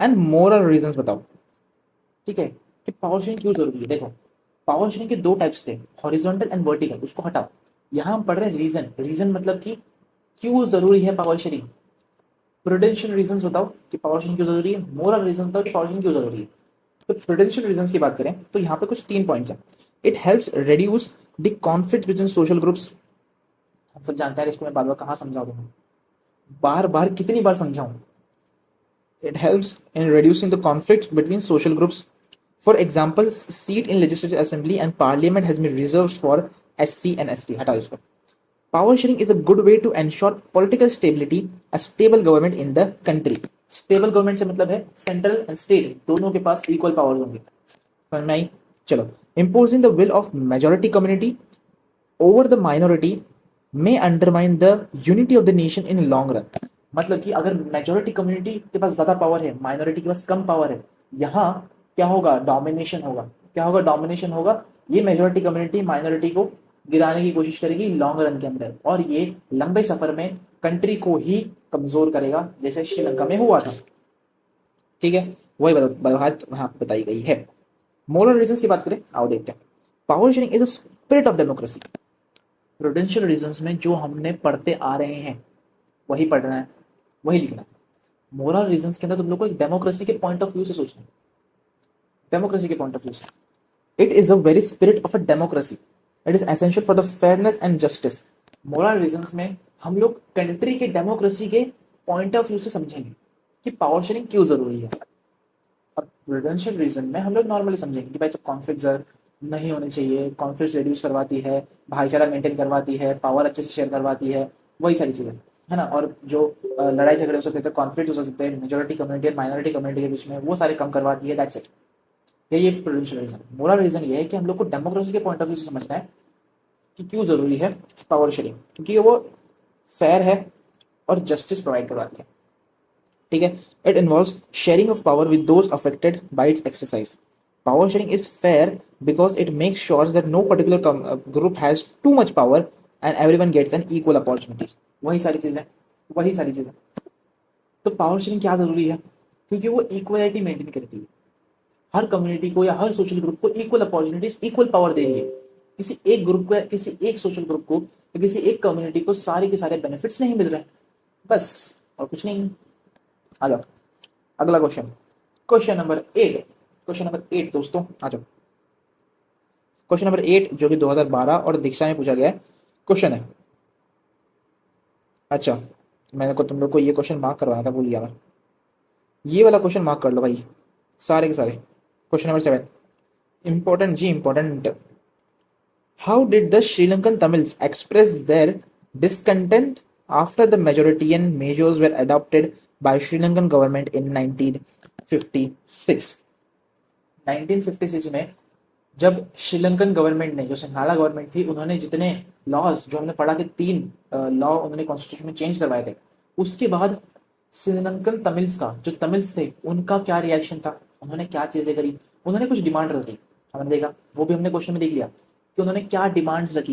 एंड मोरल रीजंस बताओ। ठीक है, कि पावर शेयरिंग क्यों जरूरी है। देखो, पावर शेयरिंग के 2 टाइप्स थे, हॉरिजॉन्टल एंड वर्टिकल, उसको हटाओ। यहाँ हम पढ़ रहे हैं रीजन, रीजन मतलब कि क्यों जरूरी है पावर शेयरिंग। प्रूडेंशियल रीजंस बताओ कि पावर शेयरिंग क्यों जरूरी है, मोरल रीजन बताओ कि पावर शेयरिंग क्यों जरूरी है। तो प्रूडेंशियल रीजंस की बात करें तो यहाँ पे कुछ 3 पॉइंट्स हैं। It helps reduce the conflict between social groups. हम सब जानते हैं, इसको मैं बार बार कहाँ समझा दूंगा, बार बार कितनी बार समझाऊं। It helps in reducing the conflict between social groups. For example, seat in legislative assembly and parliament has been reserved for SC and ST। हटाओ इसको। Power sharing is a good way to ensure political stability, a stable government in the country. Stable government से मतलब है सेंट्रल एंड स्टेट दोनों के पास इक्वल पावर्स होंगे। समझ में आई? चलो, imposing the will of majority community over the minority may undermine the unity of the nation in long run. मतलब कि अगर मेजोरिटी कम्युनिटी के पास ज्यादा पावर है, माइनॉरिटी के पास कम पावर है, यहाँ क्या होगा, डोमिनेशन होगा। क्या होगा, डोमिनेशन होगा। ये मेजोरिटी कम्युनिटी माइनॉरिटी को गिराने की कोशिश करेगी लॉन्ग रन के अंदर, और ये लंबे सफर में कंट्री को ही कमजोर करेगा, जैसे श्रीलंका में हुआ था। ठीक है, वही बात वहां बताई गई है। मोरल रीजंस की बात करें, आओ देखते हैं। Power sharing is the spirit of democracy. Prudential reasons में जो हमने पढ़ते आ रहे हैं वही पढ़ना है, वही लिखना है। मोरल रीजंस के अंदर तुम लोग को एक डेमोक्रेसी के पॉइंट ऑफ व्यू से सोचना है, डेमोक्रेसी के पॉइंट ऑफ व्यू से। It is the very spirit of a democracy, it is essential for the fairness and justice. Moral reasons में हम लोग कंट्री के डेमोक्रेसी के पॉइंट ऑफ व्यू से समझेंगे कि पावर शेयरिंग क्यों जरूरी है। और प्रूडेंशियल रीजन में हम लोग नॉर्मली समझेंगे कि भाई सब कॉन्फ्लिक्ट नहीं होने चाहिए, कॉन्फ्लिक्ट रिड्यूस करवाती है, भाईचारा मेंटेन करवाती है, पावर अच्छे से शेयर करवाती है, वही सारी चीजें है ना। और जो लड़ाई झगड़े हो सकते थे, कॉन्फ्लिक्ट हो सकते हैं मेजोरिटी कम्युनिटी और माइनॉरिटी कम्युनिटी के बीच में, वो सारे कम करवाती है। दैट्स इट, ये प्रूडेंशियल रीजन। मोरल रीजन ये है कि हम लोग को डेमोक्रेसी के पॉइंट ऑफ व्यू से समझना है कि क्यों जरूरी है पावर शेयरिंग, क्योंकि वो फेयर है और जस्टिस प्रोवाइड करवाती है। ठीक है, it involves sharing of power with those affected by its exercise. Power sharing is fair because it makes sure that no particular group has too much power and everyone gets an equal opportunities. वही सारी चीजें, वही सारी चीजें। तो पावर शेयरिंग क्या जरूरी है, क्योंकि वो इक्वलिटी मेंटेन करती है, हर कम्युनिटी को या हर सोशल ग्रुप को इक्वल अपॉर्चुनिटीज, इक्वल पावर दे रही है। किसी एक ग्रुप को, किसी एक सोशल ग्रुप को या किसी एक कम्युनिटी को सारे के सारे बेनिफिट्स नहीं मिल रहे, बस, और कुछ नहीं। आ जाओ अगला question, question number 8। Question number 8 दोस्तों, आ जाओ। क्वेश्चन नंबर 8 जो कि 2012 और दीक्षा में पूछा गया है क्वेश्चन है। अच्छा, मैंने को तुम लोग को ये क्वेश्चन मार्क करवाना था, भूल गया मैं। ये वाला क्वेश्चन मार्क कर लो भाई, सारे के सारे। क्वेश्चन नंबर 7 इंपॉर्टेंट जी, important. How did the Sri Lankan Tamils express their discontent after the majoritarian measures were adopted by Sri Lankan government in 1956? 1956 में जब श्रीलंकन गवर्नमेंट ने, जो सिंघाला गवर्नमेंट थी, उन्होंने जितने लॉज, जो हमने पढ़ा कि 3 लॉ उन्होंने कॉन्स्टिट्यूशन में चेंज करवाए थे, उसके बाद श्रीलंकन तमिल्स का, जो तमिल्स थे, उनका क्या रिएक्शन था, उन्होंने क्या चीजें करी। उन्होंने कुछ डिमांड रखी, हमने देखा, वो भी हमने क्वेश्चन में देख लिया कि उन्होंने क्या डिमांड्स रखी।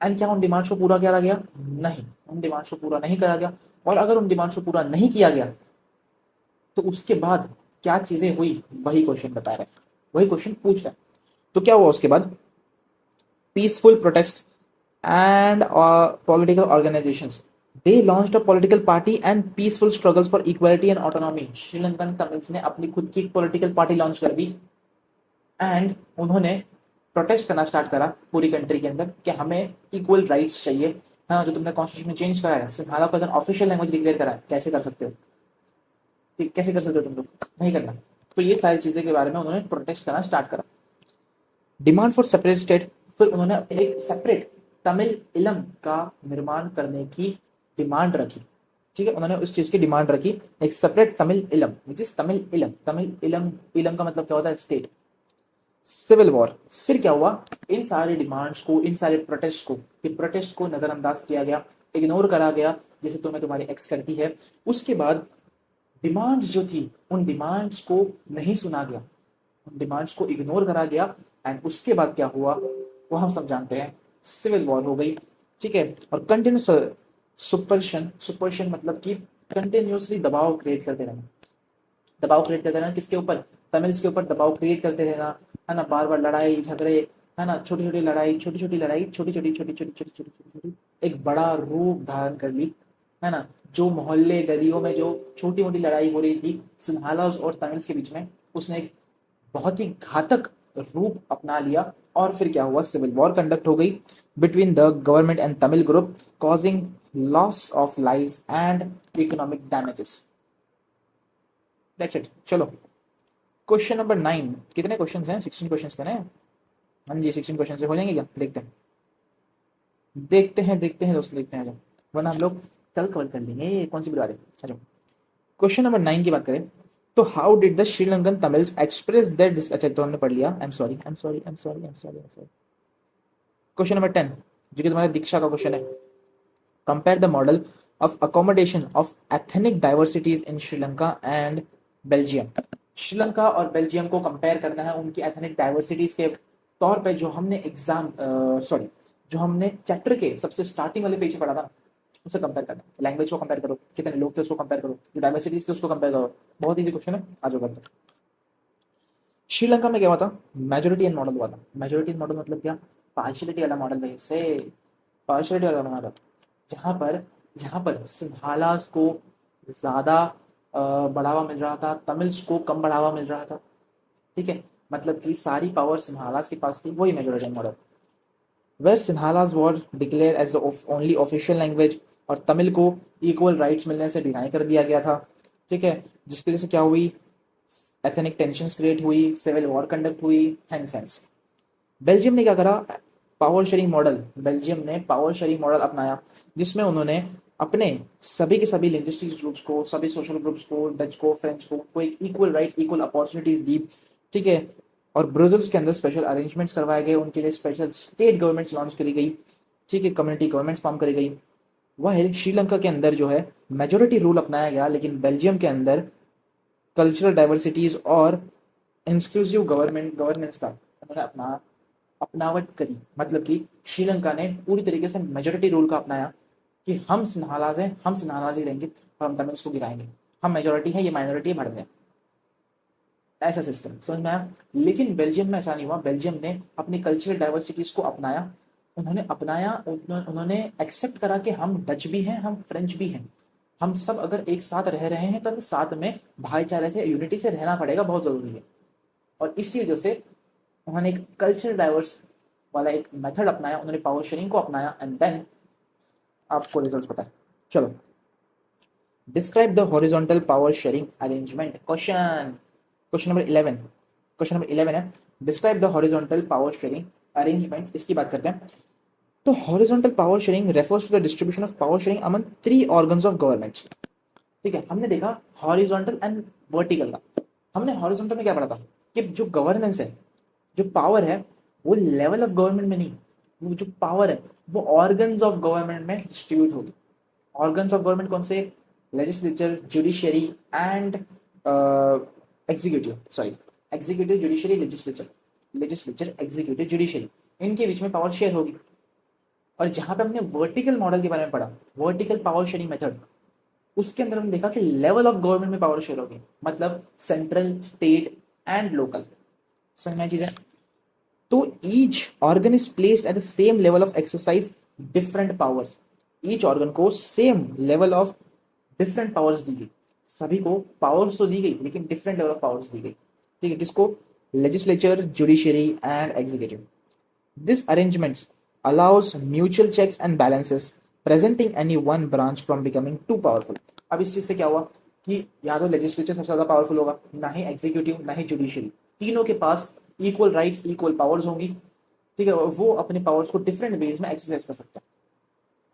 एंड क्या उन डिमांड्स को पूरा किया गया? नहीं, उन डिमांड्स को पूरा नहीं करा गया। और अगर उन डिमांड्स को पूरा नहीं किया गया तो उसके बाद क्या चीजें हुई, वही क्वेश्चन बता रहे हैं, वही क्वेश्चन पूछ रहा है। तो क्या हुआ उसके बाद? Peaceful protest and political organisations, they launched a political party and peaceful struggles for equality and autonomy. Sri Lankan Tamils ने अपनी खुद की एक पॉलिटिकल पार्टी लॉन्च कर दी एंड उन्होंने प्रोटेस्ट करना स्टार्ट करा पूरी कंट्री के अंदर कि हमें इक्वल राइट्स चाहिए। हाँ, जो तुमने कॉन्स्टिट्यूशन में चेंज करा है, सिंघाला को ऑफिशियल लैंग्वेज डिक्लेयर करा है, कैसे कर सकते हो? ठीक, कैसे कर सकते हो तुम लोग? नहीं करना। तो ये सारी चीजें के बारे में उन्होंने प्रोटेस्ट करना स्टार्ट करा। डिमांड फॉर सेपरेट स्टेट, फिर उन्होंने एक सेपरेट तमिल इलम का निर्माण करने की डिमांड रखी। ठीक है, उन्होंने उस चीज की डिमांड रखी, एक सेपरेट तमिल इलम, विच इज तमिल इलम। तमिल इलम, इलम का मतलब क्या होता है? स्टेट। सिविल वॉर, फिर क्या हुआ? इन सारे डिमांड्स को, इन सारे प्रोटेस्ट को नजरअंदाज किया गया, इग्नोर करा गया, जैसे तुम्हें तुम्हारी एक्स करती है। उसके बाद डिमांड्स जो थी, उन डिमांड्स को नहीं सुना गया, उन डिमांड्स को इग्नोर करा गया। एंड उसके बाद क्या हुआ वो हम सब जानते हैं, सिविल वॉर हो गई। ठीक है, और कंटिन्यूस सुपर्शन मतलब कि कंटिन्यूसली दबाव क्रिएट करते रहना, दबाव क्रिएट करते रहना किसके ऊपर? तमिल्स के ऊपर दबाव क्रिएट करते रहना, है ना, बार बार लड़ाई झगड़े, है ना, छोटी छोटी लड़ाई, छोटी छोटी लड़ाई, छोटी छोटी छोटी छोटी छोटी छोटी छोटी छोटी एक बड़ा रूप धारण कर ली, है ना। जो मोहल्ले गलियों में जो छोटी मोटी लड़ाई हो रही थी सिन्हालास और तमिल्स के बीच में, उसने एक बहुत ही घातक रूप अपना लिया। और फिर क्या हुआ? सिविल वॉर कंडक्ट हो गई between the government and Tamil group, causing loss of lives and economic damages. That's it. चलो क्वेश्चन नंबर 9, कितने क्वेश्चंस हैं? 16 क्वेश्चंस थे ना? हाँ जी, 16 क्वेश्चन से हो जाएंगे क्या? देखते हैं दोस्तों, देखते हैं। वरना हम लोग कल कवर कर लेंगे, ये कौन सी बुला रहे? चलो क्वेश्चन नंबर 9 की बात करें तो how did the Sri Lankan Tamils express their अच्छा तो हमने पढ़ लिया, I am sorry. Question number 10 जो कि तुम्हारा दीक्षा का क्वेश्चन है, compare the model of accommodation of ethnic diversities in Sri Lanka and Belgium. Sri Lanka और बेल्जियम को कंपेयर करना है उनकी एथनिक डाइवर्सिटीज के तौर पे, जो हमने जो हमने चैप्टर के सबसे स्टार्टिंग वाले पेज पे पढ़ा था उसे कंपेयर करना। लैंग्वेज को कंपेयर करो, कितने लोग थे उसको कंपेयर करो, जो डाइवर्सिटीज थे उसको कंपेयर करो। बहुत इजी क्वेश्चन है, आज करते हैं। श्रीलंका में क्या हुआ था? मेजोरिटी एंड मॉडल हुआ था। मेजोरिटी एंड मॉडल मतलब क्या? पार्शियलिटी वाला मॉडल भाई से, पार्शियलिटी वाला मॉडल, जहां पर सिंहालास को ज्यादा बढ़ावा मिल रहा था, तमिल्स को कम बढ़ावा मिल रहा था। ठीक है, मतलब कि सारी पावर सिंहालास के पास थी, वही majority model. Where Sinhalas were declare as the only official language, और तमिल को इक्वल राइट्स मिलने से डिनाई कर दिया गया था। ठीक है, जिसकी वजह से क्या हुई? एथनिक टेंशंस क्रिएट हुई, सिविल वॉर कंडक्ट हुई, हैंसेंस। बेल्जियम ने क्या करा? पावर शेयरिंग मॉडल, बेल्जियम ने पावर शेयरिंग मॉडल अपनाया, जिसमें उन्होंने अपने सभी के सभी लिंग्विस्टिक ग्रुप्स को, सभी सोशल ग्रुप्स को, डच को, फ्रेंच को एक इक्वल राइट्स, इक्वल अपॉर्चुनिटीज दी। ठीक है, और ब्रुसेल्स के अंदर स्पेशल अरेंजमेंट्स करवाए गए, उनके लिए स्पेशल स्टेट गवर्नमेंट्स लॉन्च करी गई। ठीक है, कम्युनिटी गवर्नमेंट्स फॉर्म करी गई। वह श्रीलंका के अंदर जो है मेजोरिटी रूल अपनाया गया, लेकिन बेल्जियम के अंदर कल्चरल डाइवर्सिटीज और इंक्लूसिव गवर्नेंस का उन्होंने अपनावट करी। मतलब कि श्रीलंका ने पूरी तरीके से मेजोरिटी रूल का अपनाया कि हम सिन्हालाज हैं, हम सिन्हालाज ही रहेंगे और हम तमिल्स को गिराएंगे, हम मेजोरिटी है, ये माइनॉरिटी है, भड़ गए, ऐसा सिस्टम। समझ में आया? लेकिन बेल्जियम में ऐसा नहीं हुआ। बेल्जियम ने अपनी कल्चरल डाइवर्सिटीज को अपनाया, उन्होंने एक्सेप्ट करा कि हम डच भी हैं, हम फ्रेंच भी हैं, हम सब अगर एक साथ रह रहे हैं तो हमें साथ में भाईचारे से, यूनिटी से रहना पड़ेगा, बहुत जरूरी है। और इसी वजह से उन्होंने एक कल्चरल डाइवर्स वाला एक मेथड अपनाया, उन्होंने पावर शेयरिंग को अपनाया, एंड देन आपको रिजल्ट पता है। चलो, describe the horizontal power sharing arrangement. Question number 11 है, describe the horizontal power sharing arrangements. इसकी बात करते हैं। तो horizontal power sharing refers to the distribution of power sharing among 3 organs of government. ठीक है, हमने देखा हॉरिजॉन्टल एंड वर्टिकल का। हमने हॉरिजॉन्टल में क्या पढ़ा था कि जो गवर्नेंस है, जो पावर है, वो लेवल ऑफ गवर्नमेंट में नहीं, वो जो पावर है वो ऑर्गन्स ऑफ गवर्नमेंट में डिस्ट्रीब्यूट होगी। ऑर्गन्स ऑफ गवर्नमेंट कौन से? Legislature, judiciary and executive, judiciary, legislature, executive, judiciary, इनके बीच में पावर शेयर होगी। और जहां पे हमने वर्टिकल मॉडल के बारे में पढ़ा, वर्टिकल पावर शेयरिंग मेथड, उसके अंदर हमने देखा कि लेवल ऑफ गवर्नमेंट में पावर शेयर होगी, मतलब सेंट्रल, स्टेट एंड लोकल। समझ में चीजें? तो each organ is placed at the same level of exercise different powers. Each organ को same level of different powers दी गई, सभी को पावर्स तो दी गई लेकिन डिफरेंट लेवल ऑफ पावर्स दी गई। ठीक है, किसको? Legislature, judiciary and executive. This arrangements allows mutual checks and balances, preventing any one branch from becoming too powerful. अब इस चीज से क्या हुआ? कि या तो लेजिस्लेचर सबसे ज्यादा पावरफुल होगा, ना ही एग्जीक्यूटिव, ना ही जुडिशरी। तीनों के पास इक्वल राइट्स, इक्वल पावर्स होंगी, ठीक है, और वो अपने पावर्स को डिफरेंट वेज में एक्सरसाइज कर सकते हैं।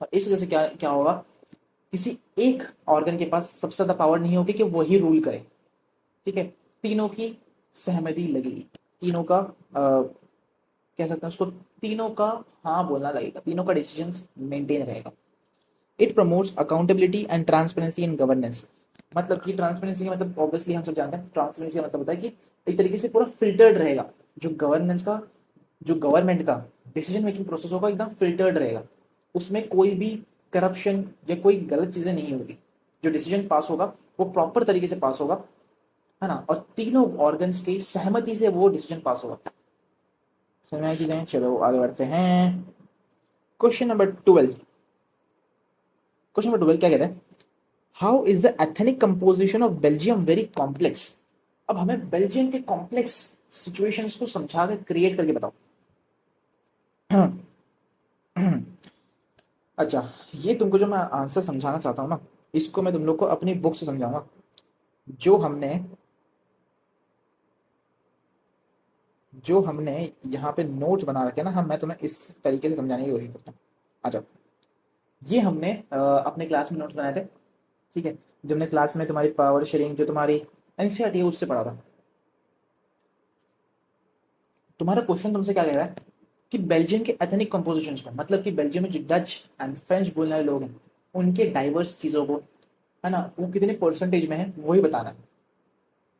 और इस वजह से क्या क्या होगा, किसी एक ऑर्गन के पास सबसे ज्यादा पावर नहीं होगी कि वही रूल करे, ठीक है। तीनों की सहमति लगेगी, तीनों का कह सकते हैं उसको, तीनों का हाँ बोलना लगेगा, तीनों का डिसीजन मेंटेन रहेगा। It promotes accountability and transparency in governance. मतलब कि ट्रांसपेरेंसी का मतलब ऑब्वियसली हम सब जानते हैं, ट्रांसपेरेंसी का मतलब होता है कि एक तरीके से पूरा फिल्टर्ड रहेगा, जो गवर्नेंस का, जो गवर्नमेंट का डिसीजन मेकिंग प्रोसेस होगा एकदम फिल्टर्ड रहेगा, उसमें कोई भी करप्शन या कोई गलत चीजें नहीं होगी। जो डिसीजन पास होगा वो प्रॉपर तरीके से पास होगा, है ना, और तीनों ऑर्गन्स की सहमति से वो डिसीजन पास होगा। समझ में आई चीजें? चलो आगे बढ़ते हैं। Question number 12। क्वेश्चन नंबर 12 क्या कहते हैं, how is the ethnic composition of Belgium very complex. अब हमें बेल्जियम के कॉम्प्लेक्स सिचुएशंस को समझा के क्रिएट करके बताओ। अच्छा, ये तुमको जो मैं आंसर समझाना चाहता हूँ ना, इसको मैं तुम लोग को अपनी बुक से समझाऊंगा, जो हमने यहाँ पे नोट्स बना रखे हैं ना, हम मैं तुम्हें इस तरीके से समझाने की कोशिश करता हूँ। अच्छा, ये हमने अपने क्लास में नोट्स बनाए थे, ठीक है, जो हमने क्लास में तुम्हारी पावर शेयरिंग, जो तुम्हारी एनसीईआरटी है उससे पढ़ा था। तुम्हारा क्वेश्चन तुमसे क्या कह रहा है कि बेल्जियम के एथनिक कंपोजिशन को, मतलब कि बेल्जियम में जो डच एंड फ्रेंच बोलने वाले लोग हैं उनके डाइवर्स चीजों को, है ना, वो कितने परसेंटेज में है वही बताना है,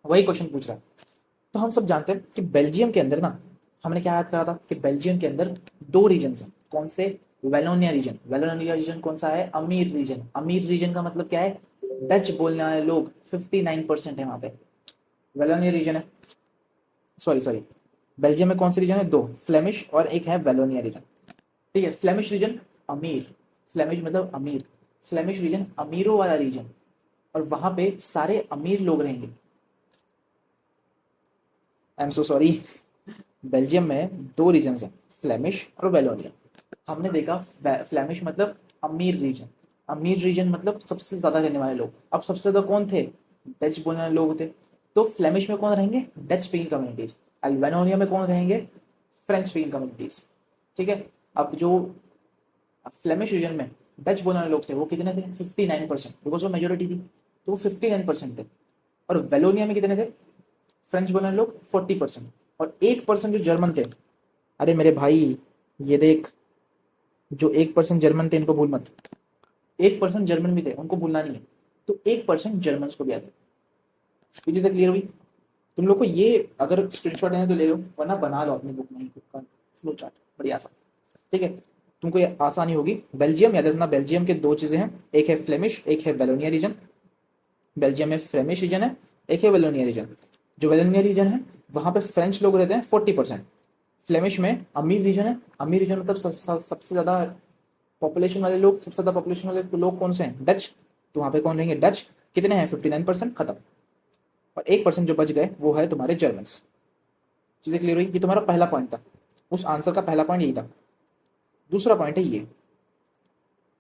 वही क्वेश्चन पूछ रहा है। तो हम सब जानते हैं कि बेल्जियम के अंदर ना, हमने क्या याद करा था कि बेल्जियम के अंदर दो रीजन है। कौन से? Wallonia reason. वेलोनिया रीजन कौन सा है? अमीर रीजन। अमीर रीजन का मतलब क्या है? डच बोलने वाले लोग 59% है वहां पे, वेलोनिया रीजन है। सॉरी सॉरी, बेल्जियम में कौन सी रीजन है? दो, फ्लेमिश और एक है वेलोनिया रीजन, ठीक है। फ्लेमिश रीजन अमीर, फ्लेमिश मतलब अमीर, फ्लेमिश रीजन अमीरों वाला रीजन, और वहां पे सारे अमीर लोग रहेंगे। I am so sorry, Belgium में दो रीजन हैं, फ्लेमिश और वेलोनिया। हमने देखा फ्लेमिश मतलब अमीर रीजन, अमीर रीजन मतलब सबसे ज्यादा रहने वाले लोग। अब सबसे ज्यादा कौन थे? डच बोलने वाले लोग थे। तो फ्लेमिश में कौन रहेंगे? Dutch speaking communities. वेलोनिया में कौन रहेंगे? फ्रेंच स्पीकिंग कम्युनिटीज, ठीक है। अब जो फ्लेमिश रीजन में डच बोलने वाले लोग थे वो कितने थे? 59%, बिकॉज वो मेजोरिटी थी, तो वो 59% थे। और वेलोनिया में कितने थे फ्रेंच बोलने वाले लोग? 40%। और 1% जो जर्मन थे, अरे मेरे भाई ये देख, जो 1% जर्मन थे इनको भूल मत, 1% जर्मन भी थे, उनको भूलना नहीं है। तो 1% जर्मन को भी आते। ये चीजें क्लियर हुई? तुम लोग को ये अगर स्क्रीनशॉट लेना तो ले लो, वरना बना लो अपनी बुक में ही खुद का फ्लो चार्ट, बढ़िया सा, ठीक है। तुमको ये आसानी होगी। बेल्जियम याद रखना, बेल्जियम के दो चीजें हैं, एक है फ्लेमिश, एक है वेलोनिया रीजन। बेल्जियम में फ्लेमिश रीजन है, एक है वेलोनिया रीजन। जो वेलोनिया रीजन है वहां पे फ्रेंच लोग रहते हैं 40%। फ्लेमिश में अमीर रीजन है, अमीर रीजन मतलब सबसे ज्यादा पॉपुलेशन वाले लोग, सबसे ज्यादा पॉपुलेशन वाले लोग कौन से हैं? डच। तो वहां पे कौन रहेंगे? डच। कितने हैं? 59%, खत्म। और 1% जो बच गए वो है तुम्हारे जर्मन्स। चीजें क्लियर हुई? ये तुम्हारा पहला पॉइंट था, उस आंसर का पहला पॉइंट यही था। दूसरा पॉइंट है ये,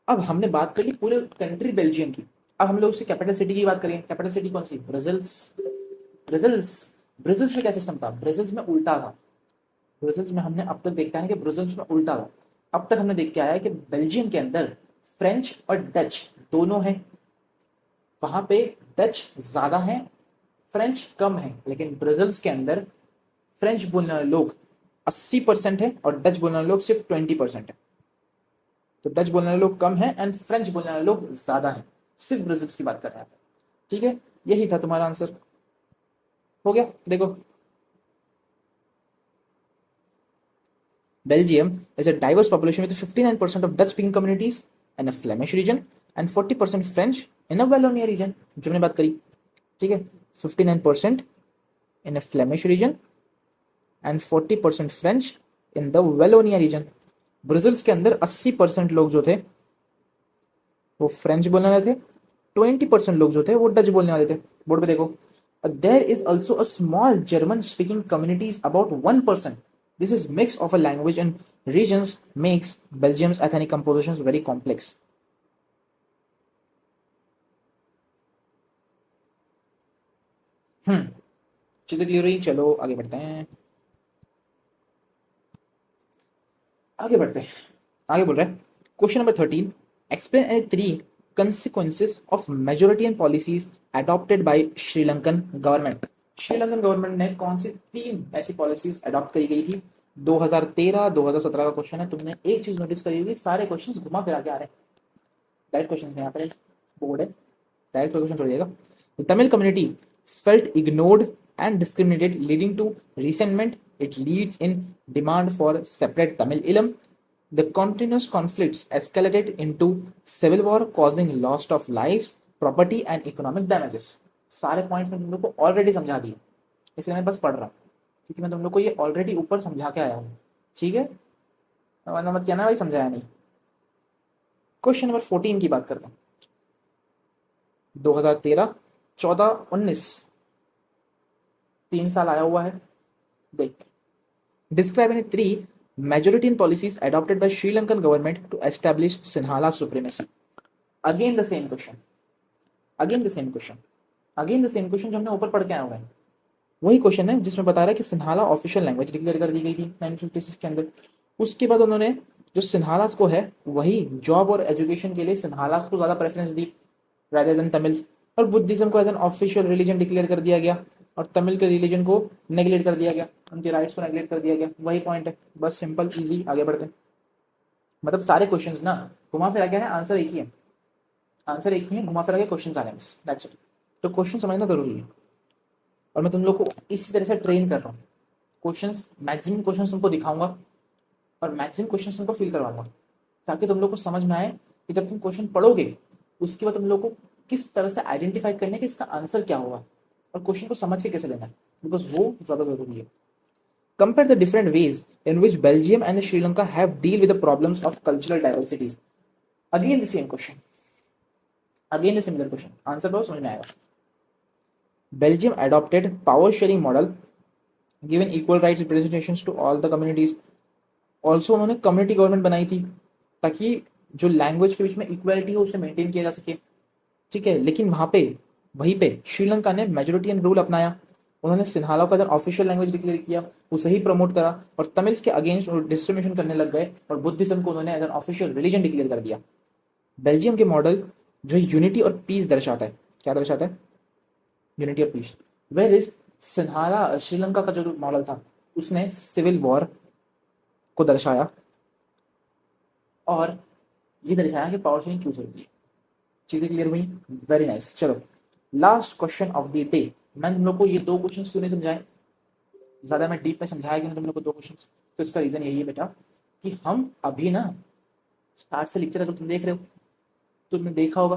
अब हमने बात कर ली पूरे कंट्री बेल्जियम की, अब हम लोग उसकी कैपिटल सिटी की बात करें। कैपिटल सिटी कौन सी? ब्रजल्स। ब्रजल्स। ब्रजल्स में क्या सिस्टम था? ब्रजल्स में उल्टा था। ब्रजल्स में हमने अब तक देखा है कि ब्रजल्स में उल्टा था। अब तक हमने देख के आया है कि बेल्जियम के अंदर फ्रेंच और डच दोनों हैं, वहां पे डच ज्यादा है, फ्रेंच कम है। लेकिन ब्रजल्स के अंदर फ्रेंच बोलने वाले लोग 80% है और डच बोलने वाले लोग सिर्फ 20% है। तो डच बोलने वाले लोग कम है एंड फ्रेंच बोलने वाले लोग ज्यादा है। सिर्फ ब्राजील की बात कर रहे हैं, ठीक है। यही था तुम्हारा आंसर, हो गया। देखो, Belgium is a diverse population with 59% of Dutch speaking communities in a Flemish region and 40% French in a Wallonia region, जो हमने बात करी, ठीक है। 59% in a Flemish region and 40% French in the Wallonia region। ब्राजील्स के अंदर 80% लोग जो थे वो फ्रेंच बोलने वाले थे, 20% लोग जो थे वो डच बोलने वाले थे। बोर्ड पे देखो, there is also a small German speaking communities about 1%। This is mix of a language and regions makes Belgium's ethnic compositions very complex. चीजें क्लियर हुई, चलो आगे बढ़ते हैं। आगे बोल रहे हैं question number 13, explain 3 consequences of majoritarian policies adopted by Sri Lankan government. Sri Lankan government ने कौन सी 3 ऐसी पॉलिसीज अडॉप्ट करी गई थी? 2013 2017 का क्वेश्चन है। तुमने एक चीज नोटिस करी होगी, सारे क्वेश्चंस घुमा फिरा के आ रहे हैं। डायरेक्ट क्वेश्चन यहाँ पर बोर्ड है, डायरेक्ट क्वेश्चन थोड़ी देगा। The Tamil community felt ignored and discriminated, leading to resentment. It leads in demand for separate Tamil Ilam. The continuous conflicts escalated into civil war, causing loss of lives, property, and economic damages. सारे पॉइंट मैं तुम लोग को ऑलरेडी समझा दिए, इसलिए मैं बस पढ़ रहा हूँ क्योंकि मैं तुम लोग को ये ऑलरेडी ऊपर समझा के आया हूँ। ठीक है, वरना मत कहना भाई समझाया नहीं। क्वेश्चन नंबर 14 की बात करते हैं। 2013 14 19 3 साल आया हुआ है। देख, describe any 3 majority policies adopted by Sri Lankan government to establish Sinhala supremacy. Again the same question जो हमने ऊपर पढ़ के आए हुए हैं, वही क्वेश्चन है जिसमें बता रहा है कि सिन्हाला ऑफिशियल लैंग्वेज डिक्लेयर कर दी गई थी 1956 के अंदर। उसके बाद उन्होंने जो सिन्हालास को है वही जॉब और एजुकेशन के लिए सिन्हालास को ज्यादा प्रेफरेंस दी रादर देन तमिल्स, और बुद्धिज्म को as an official religion declare कर दिया गया और तमिल के रिलीजन को नेग्लेक्ट कर दिया गया, उनके राइट्स को नेग्लेक्ट कर दिया गया। वही पॉइंट है, बस सिंपल इजी, आगे बढ़ते हैं। मतलब सारे क्वेश्चंस ना घुमा फिरा के है, आंसर एक ही है, घुमा फिरा के क्वेश्चंस आ रहे हैं बस, दैट्स इट। तो क्वेश्चन समझना जरूरी है और मैं तुम लोग को इसी तरह से ट्रेन कर रहा हूँ। क्वेश्चंस, मैक्सिमम क्वेश्चंस तुमको दिखाऊंगा और मैक्सिमम क्वेश्चंस तुमको फील करवाऊंगा ताकि तुम लोग को समझ में आए कि जब तुम क्वेश्चन पढ़ोगे उसके बाद तुम लोग को किस तरह से आइडेंटिफाई करने कि इसका आंसर क्या होगा और क्वेश्चन को समझ के कैसे लेना है, बिकॉज वो ज्यादा जरूरी है। Compare the different ways in which Belgium and Sri Lanka have deal with the problems of cultural diversities. Again the same question. Again the similar question. Answer बहुत समझ में आएगा। Belgium adopted power sharing model, given equal rights representations to all the communities. Also उन्होंने कम्युनिटी गवर्नमेंट बनाई थी ताकि जो लैंग्वेज के बीच में इक्वालिटी हो उसे मेंटेन किया जा सके। ठीक है, लेकिन वहीं पे श्रीलंका ने मेजोरिटियन रूल अपनाया। उन्होंने सिन्हाला को ऑफिशियल लैंग्वेज डिक्लेयर किया, उसे ही प्रमोट करा और तमिल्स के अगेंस्ट डिस्क्रिमिनेशन करने लग गए और बुद्धिज्म को उन्होंने as an official religion declare कर दिया। बेल्जियम के मॉडल जो यूनिटी और पीस दर्शाता है, क्या दर्शाता है? यूनिटी और peace. Where is Sinhala, Sri Lanka का जो मॉडल था उसने सिविल वॉर को दर्शाया और ये दर्शाया कि पावर शेयरिंग क्यों जरूरी है। चीजें क्लियर हुई? Very nice. चलो last question of the day. मैं तुम लोग को ये 2 क्वेश्चन क्यों नहीं समझाए, ज्यादा मैं डीप में समझाया क्यों तुम लोग को 2 क्वेश्चन? तो इसका रीजन यही है बेटा कि हम अभी ना स्टार्ट से लेक्चर अगर तुम देख रहे हो तो तुमने देखा होगा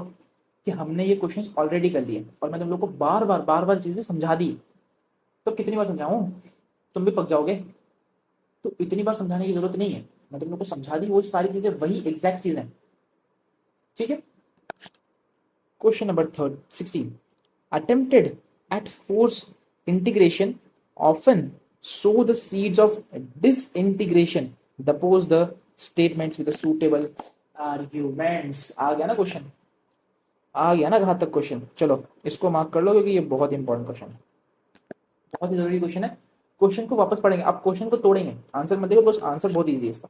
कि हमने ये क्वेश्चंस ऑलरेडी कर लिए और मैं तुम लोग को बार बार चीजें समझा दी। तो कितनी बार समझाऊं, तुम भी पक जाओगे। तो इतनी बार समझाने की जरूरत नहीं है, मैं तुम लोग को समझा दी वो सारी चीजें, वही एग्जैक्ट चीजें। ठीक है, question number 16, attempted at forced integration often sow the seeds of disintegration. Oppose the statements with the suitable arguments. आ गया ना क्वेश्चन, आ गया ना घातक क्वेश्चन। चलो इसको मार्क कर लो क्योंकि ये बहुत इंपॉर्टेंट क्वेश्चन है, बहुत ही जरूरी क्वेश्चन है। क्वेश्चन को वापस पढ़ेंगे, आप क्वेश्चन को तोड़ेंगे, आंसर मत देखो, बस आंसर बहुत ईजी है इसका,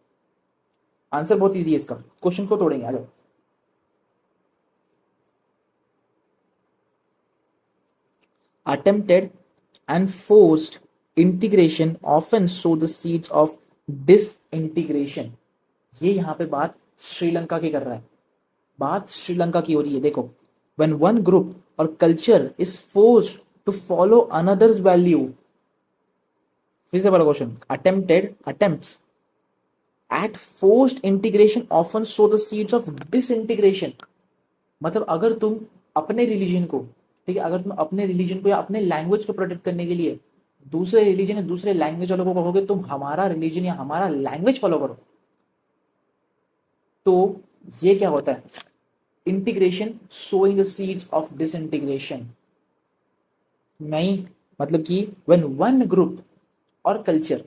आंसर बहुत ईजी है इसका। क्वेश्चन को तोड़ेंगे, आ जाओ। Attempted and forced integration often sow the seeds of disintegration. ये यहां पे बात श्रीलंका की कर रहा है, बात श्रीलंका की हो रही है। देखो, when one group or culture is forced to follow another's value, फिर से बड़ा question, attempts at forced integration often sow the seeds of disintegration. मतलब अगर तुम अपने रिलीजन को, ठीक है, अगर तुम अपने रिलीजन को या अपने लैंग्वेज को प्रोटेक्ट करने के लिए दूसरे रिलीजन या दूसरे लैंग्वेज वालों को कहोगे तुम हमारा रिलीजन या हमारा लैंग्वेज फॉलो करो, तो ये क्या होता है? Integration, sowing the seeds of disintegration. नहीं, मतलब कि व्हेन वन ग्रुप और culture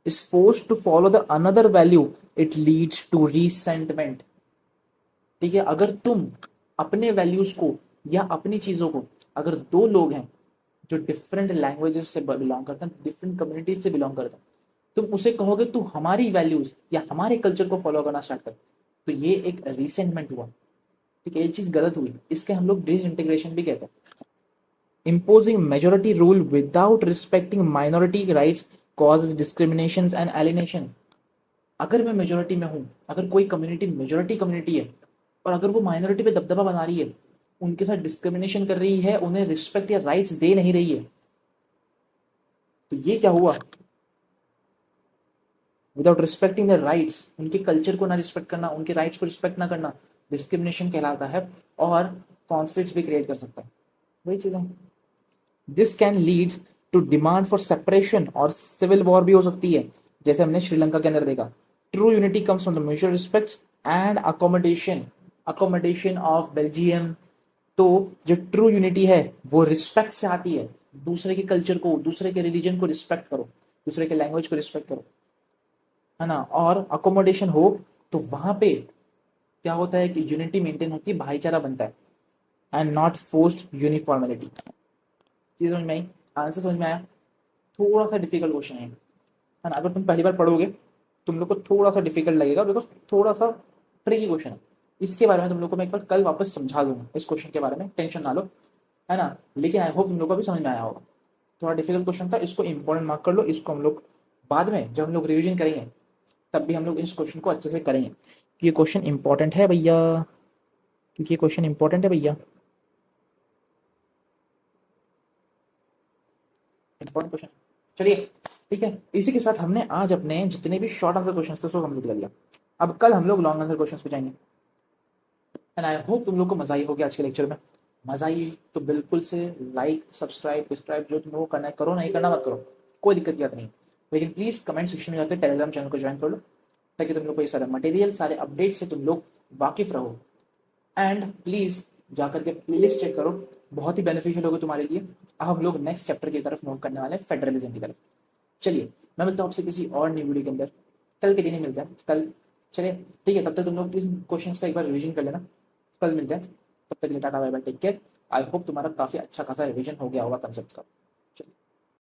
is forced to follow the another value it leads to resentment. ठीक है, अगर तुम अपने वैल्यूज को या अपनी चीजों को, अगर 2 लोग हैं जो डिफरेंट लैंग्वेजेस से बिलोंग करता है, डिफरेंट कम्युनिटीज से बिलोंग करता है, तुम उसे कहोगे तू हमारी वैल्यूज या हमारे कल्चर को फॉलो करना स्टार्ट कर, तो ये एक रिसेंटमेंट हुआ। ठीक है, ये चीज गलत हुई, इसके हम लोग डिसइंटीग्रेशन भी कहते हैं। Imposing majority rule without respecting minority rights causes discriminations and alienation. अगर मैं मेजोरिटी में हूं, अगर कोई कम्युनिटी मेजोरिटी कम्युनिटी है और अगर वो माइनॉरिटी पे दबदबा बना रही है, उनके साथ डिस्क्रिमिनेशन कर रही है, उन्हें रिस्पेक्ट या राइट्स दे नहीं रही है, तो ये क्या हुआ? विदाउट रिस्पेक्टिंग द राइट्स, उनके कल्चर को ना रिस्पेक्ट करना, उनके राइट्स को रिस्पेक्ट ना करना, डिस्क्रिमिनेशन कहलाता है और कॉन्फ्लिक्ट्स भी क्रिएट कर सकता है। वही चीज है। This can lead to demand for separation और सिविल वॉर भी हो सकती है, जैसे हमने श्रीलंका के अंदर देखा। True unity comes from the mutual respect and accommodation of Belgium. तो जो ट्रू यूनिटी है वो रिस्पेक्ट से आती है, दूसरे के कल्चर को, दूसरे के रिलीजन को रिस्पेक्ट करो, दूसरे के लैंग्वेज को रिस्पेक्ट करो, है ना। और अकोमोडेशन हो तो वहां पे क्या होता है कि यूनिटी मेंटेन होती है, भाईचारा बनता है, एंड नॉट फोर्स्ड यूनिफॉर्मेलिटी। चीज समझ में आई? आंसर समझ में आया? थोड़ा सा डिफिकल्ट क्वेश्चन है ना। अगर तुम पहली बार पढ़ोगे तुम लोग को थोड़ा सा डिफिकल्ट लगेगा, बिकॉज थोड़ा सा ट्रिकी क्वेश्चन है। इसके बारे में तुम लोग को मैं एक बार कल वापस समझा दूंगा, इस क्वेश्चन के बारे में टेंशन ना लो, है ना। लेकिन आई होप तुम लोग को भी समझ में आया होगा। थोड़ा डिफिकल्ट क्वेश्चन था, इसको इंपॉर्टेंट मार्क कर लो। इसको हम लोग बाद में जब हम लोग रिविजन करेंगे तब भी हम लोग इस क्वेश्चन को अच्छे से करेंगे। ये क्वेश्चन इंपॉर्टेंट है भैया, क्योंकि ये क्वेश्चन इंपॉर्टेंट है भैया, इंपॉर्टेंट क्वेश्चन। चलिए ठीक है, इसी के साथ हमने आज अपने जितने भी शॉर्ट आंसर क्वेश्चन थे उसको कंप्लीट कर लिया। अब कल हम लोग लॉन्ग आंसर क्वेश्चन पे जाएंगे, एंड आई होप तुम लोग को मजा ही होगी आज के लेक्चर में। मजा ही तो बिल्कुल से लाइक सब्सक्राइब जो तुम लोग को करना है करो, नहीं करना मत करो, कोई दिक्कत की बात नहीं। लेकिन प्लीज कमेंट सेक्शन में जाकर टेलीग्राम चैनल को ज्वाइन कर लो, ताकि तुम लोग को ये सारा मटेरियल, सारे अपडेट से तुम लोग वाकिफ रहो। एंड प्लीज जाकर के प्लेलिस्ट चेक करो, बहुत ही बेनिफिशियल होगा तुम्हारे लिए। अब हम लोग नेक्स्ट चैप्टर की तरफ मूव करने वाले हैं, फेडरलिज्म की तरफ। चलिए मैं मिलता हूँ आपसे किसी और न्यू वीडियो के अंदर, कल के दिन ही मिलते हैं कल। चलिए ठीक है, तब तक तुम लोग प्लीज क्वेश्चंस का एक बार रिवीजन कर लेना, कल मिलते हैं। तब तक tata bye bye, take care. I hope तुम्हारा काफी अच्छा खासा रिवीजन हो गया होगा कंसेप्ट का।